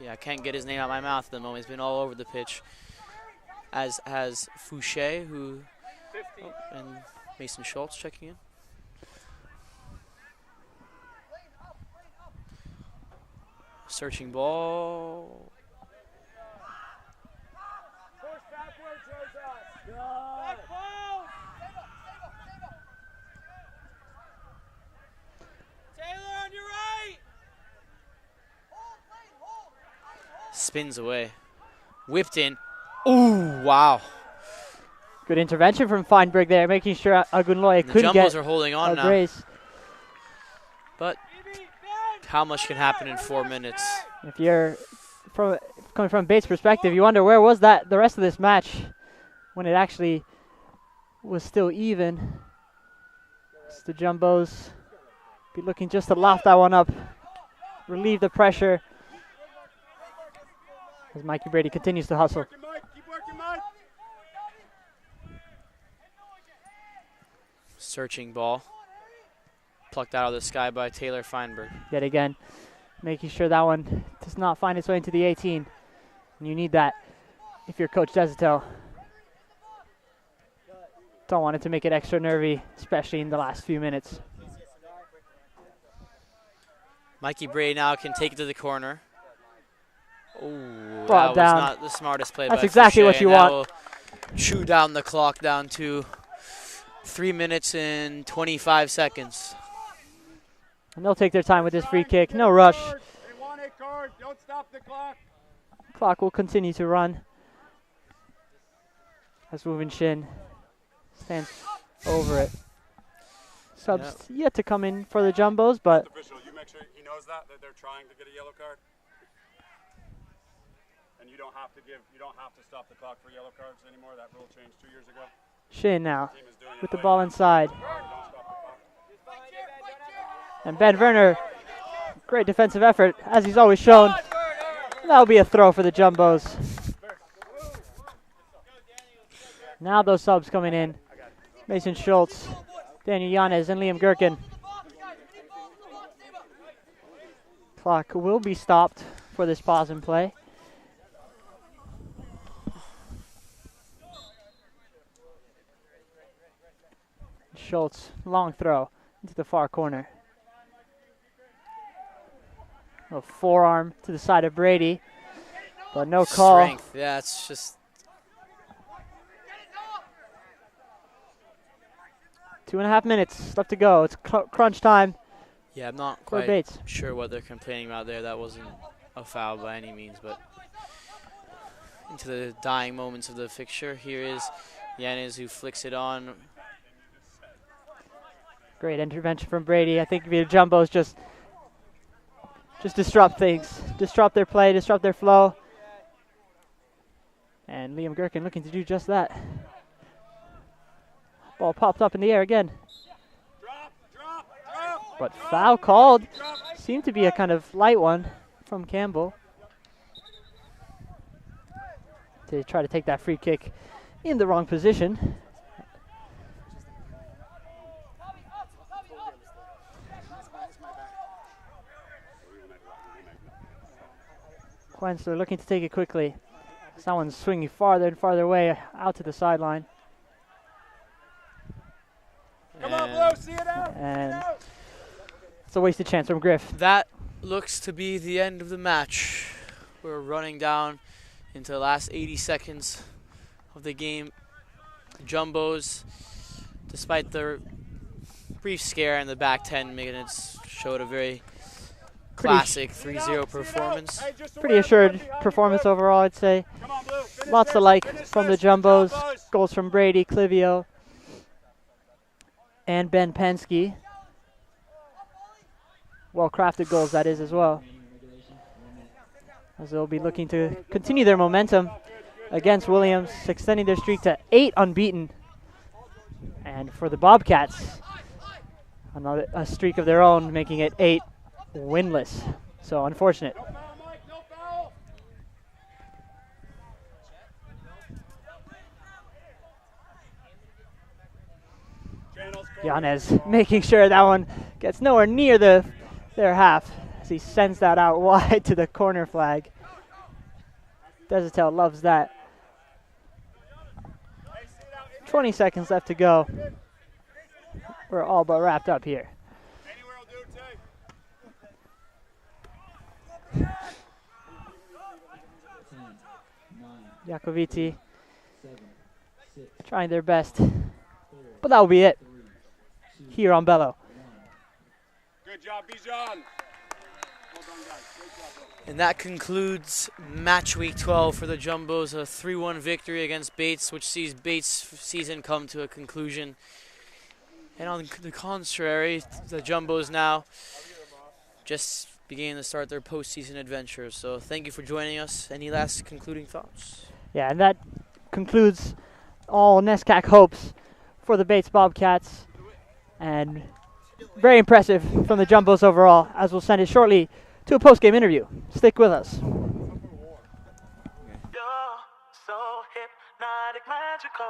Yeah, I can't get his name out of my mouth at the moment. He's been all over the pitch. As has Fouché, and Mason Schultz checking in. Searching ball. Push backwards, Rosas. Back ball. Taylor on your right. Spins away. Whipped in. Ooh, wow. Good intervention from Feinberg there, making sure Agunloye The couldn't get Jumbos are holding on a now. brace. But how much can happen in 4 minutes? If you're coming from Bates' perspective, you wonder where was that the rest of this match when it actually was still even. As the Jumbos be looking just to loft that one up, relieve the pressure as Mikey Brady continues to hustle. Keep working, Mike. Searching ball. Plucked out of the sky by Taylor Feinberg. Yet again, making sure that one does not find its way into the 18. And you need that if you're Coach Desatel. Don't want it to make it extra nervy, especially in the last few minutes. Mikey Brady now can take it to the corner. Oh, that Brought was down. not the smartest play. That's by exactly Fouché, what you and that want. will chew down the clock down to 3 minutes and 25 seconds. And they'll take their time with this free kick. No rush. They want a card. Don't stop the clock. Clock will continue to run as Wu Shin stands over it. Subs yet to come in for the Jumbos, but Official, you make sure he knows that they're trying to get a yellow card. And you don't have to stop the clock for yellow cards anymore. That rule changed 2 years ago. Shin now Team is doing it with the right. ball inside. Don't stop the clock. And Ben Werner, great defensive effort, as he's always shown. That'll be a throw for the Jumbos. Now those subs coming in. Mason Schultz, Daniel Yanez, and Liam Gherkin. Clock will be stopped for this pause and play. Schultz, long throw into the far corner. A forearm to the side of Brady, but no call. Strength. Yeah, it's just 2.5 minutes left to go. It's crunch time. Yeah, I'm not For quite Bates. sure what they're complaining about there. That wasn't a foul by any means, but into the dying moments of the fixture, here is Yanez who flicks it on. Great intervention from Brady. I think the Jumbos just disrupt things, disrupt their play, disrupt their flow. And Liam Gherkin looking to do just that. Ball popped up in the air again. Drop. But foul called. Seemed to be a kind of light one from Campbell. To try to take that free kick in the wrong position. Quensler looking to take it quickly. Someone's swinging farther and farther away out to the sideline. Come on, Blue. See it out. And it's a wasted chance from Griff. That looks to be the end of the match. We're running down into the last 80 seconds of the game. Jumbos, despite the brief scare in the back 10 minutes, showed a very classic 3-0 performance. Pretty assured performance overall, I'd say. Come on, Blue. Finish Lots this. to like Finish from the this. Jumbos. Jumbos. Goals from Brady, Clivio, and Ben Pensky. Well-crafted goals, that is, as well. As they'll be looking to continue their momentum against Williams, extending their streak to 8 unbeaten. And for the Bobcats, a streak of their own, making it 8 winless. So unfortunate. No foul, Mike. Yanez making sure that one gets nowhere near their half as he sends that out wide to the corner flag. Desertel loves that. 20 seconds left to go. We're all but wrapped up here. Anywhere will do, Tay. Jakoviti trying their best, but that will be it here on Bello. Good job, Bijan. Well done, guys. Great job, bro. And that concludes match week 12 for the Jumbos, a 3-1 victory against Bates, which sees Bates' season come to a conclusion. And on the contrary, the Jumbos now just beginning to start their postseason adventure. So thank you for joining us. Any last concluding thoughts? Yeah, and that concludes all NESCAC hopes for the Bates Bobcats. And very impressive from the Jumbos overall, as we'll send it shortly to a post-game interview. Stick with us. You're so hypnotic, magical.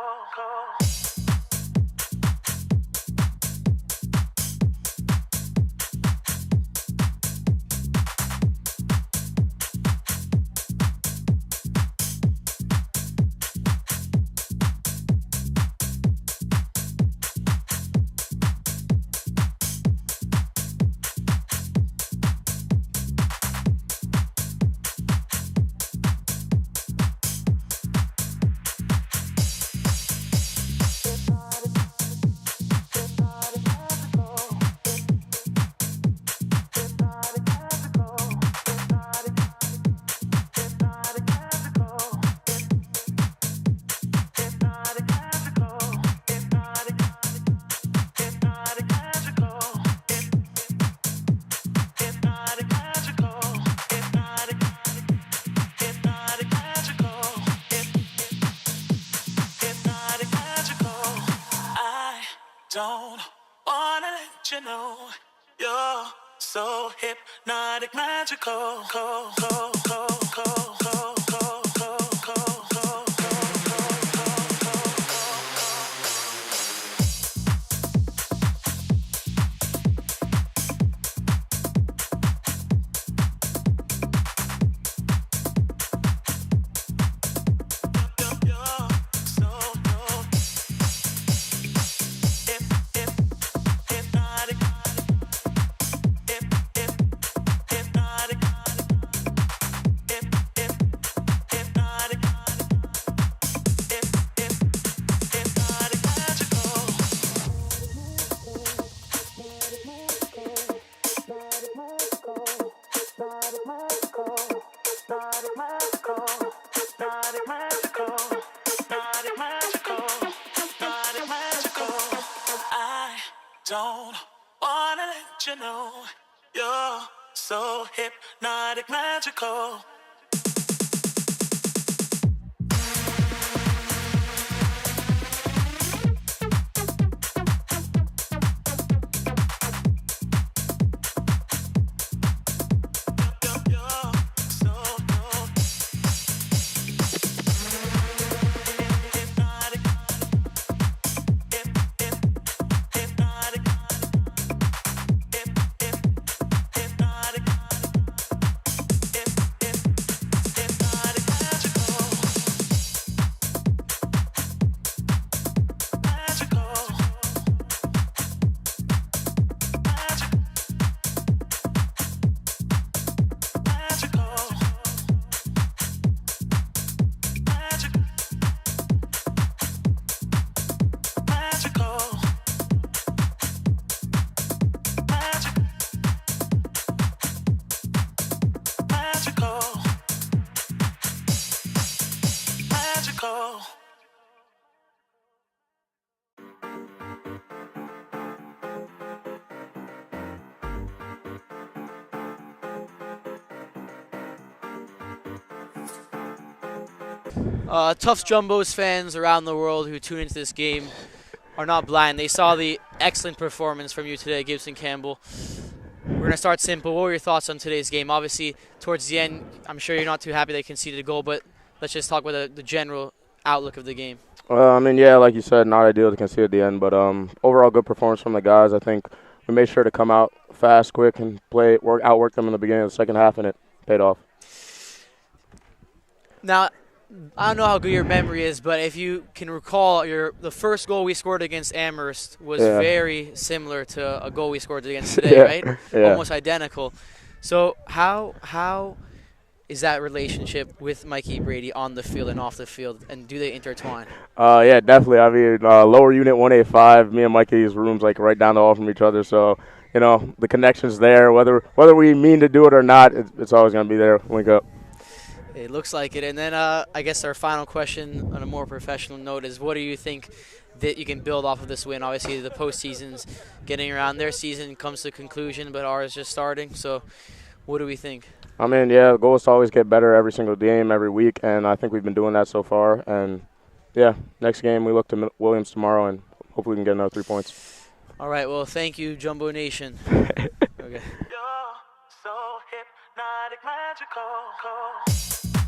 Don't wanna let you know you're so hypnotic, magical. I don't wanna let you know you're so hypnotic, magical. Tufts Jumbos fans around the world who tune into this game are not blind. They saw the excellent performance from you today, Gibson Campbell. We're going to start simple. What were your thoughts on today's game? Obviously, towards the end, I'm sure you're not too happy they conceded a goal, but let's just talk about the general outlook of the game. I mean, yeah, like you said, not ideal to concede at the end, but overall good performance from the guys. I think we made sure to come out fast, quick, and outwork them in the beginning of the second half, and it paid off. Now, I don't know how good your memory is, but if you can recall, the first goal we scored against Amherst was very similar to a goal we scored against today, right? Yeah. Almost identical. So how is that relationship with Mikey Brady on the field and off the field, and do they intertwine? Yeah, definitely. I mean, lower unit 185, me and Mikey's room's like right down the hall from each other, so you know the connection's there. Whether we mean to do it or not, it's always gonna be there. Link up. It looks like it. And then I guess our final question on a more professional note is, what do you think that you can build off of this win? Obviously, the postseason's getting around. Their season comes to conclusion, but ours is just starting. So what do we think? I mean, yeah, the goal is to always get better every single game, every week, and I think we've been doing that so far. And, yeah, next game we look to Williams tomorrow, and hopefully we can get another 3 points. All right, well, thank you, Jumbo Nation. Okay. You're so hypnotic, magical.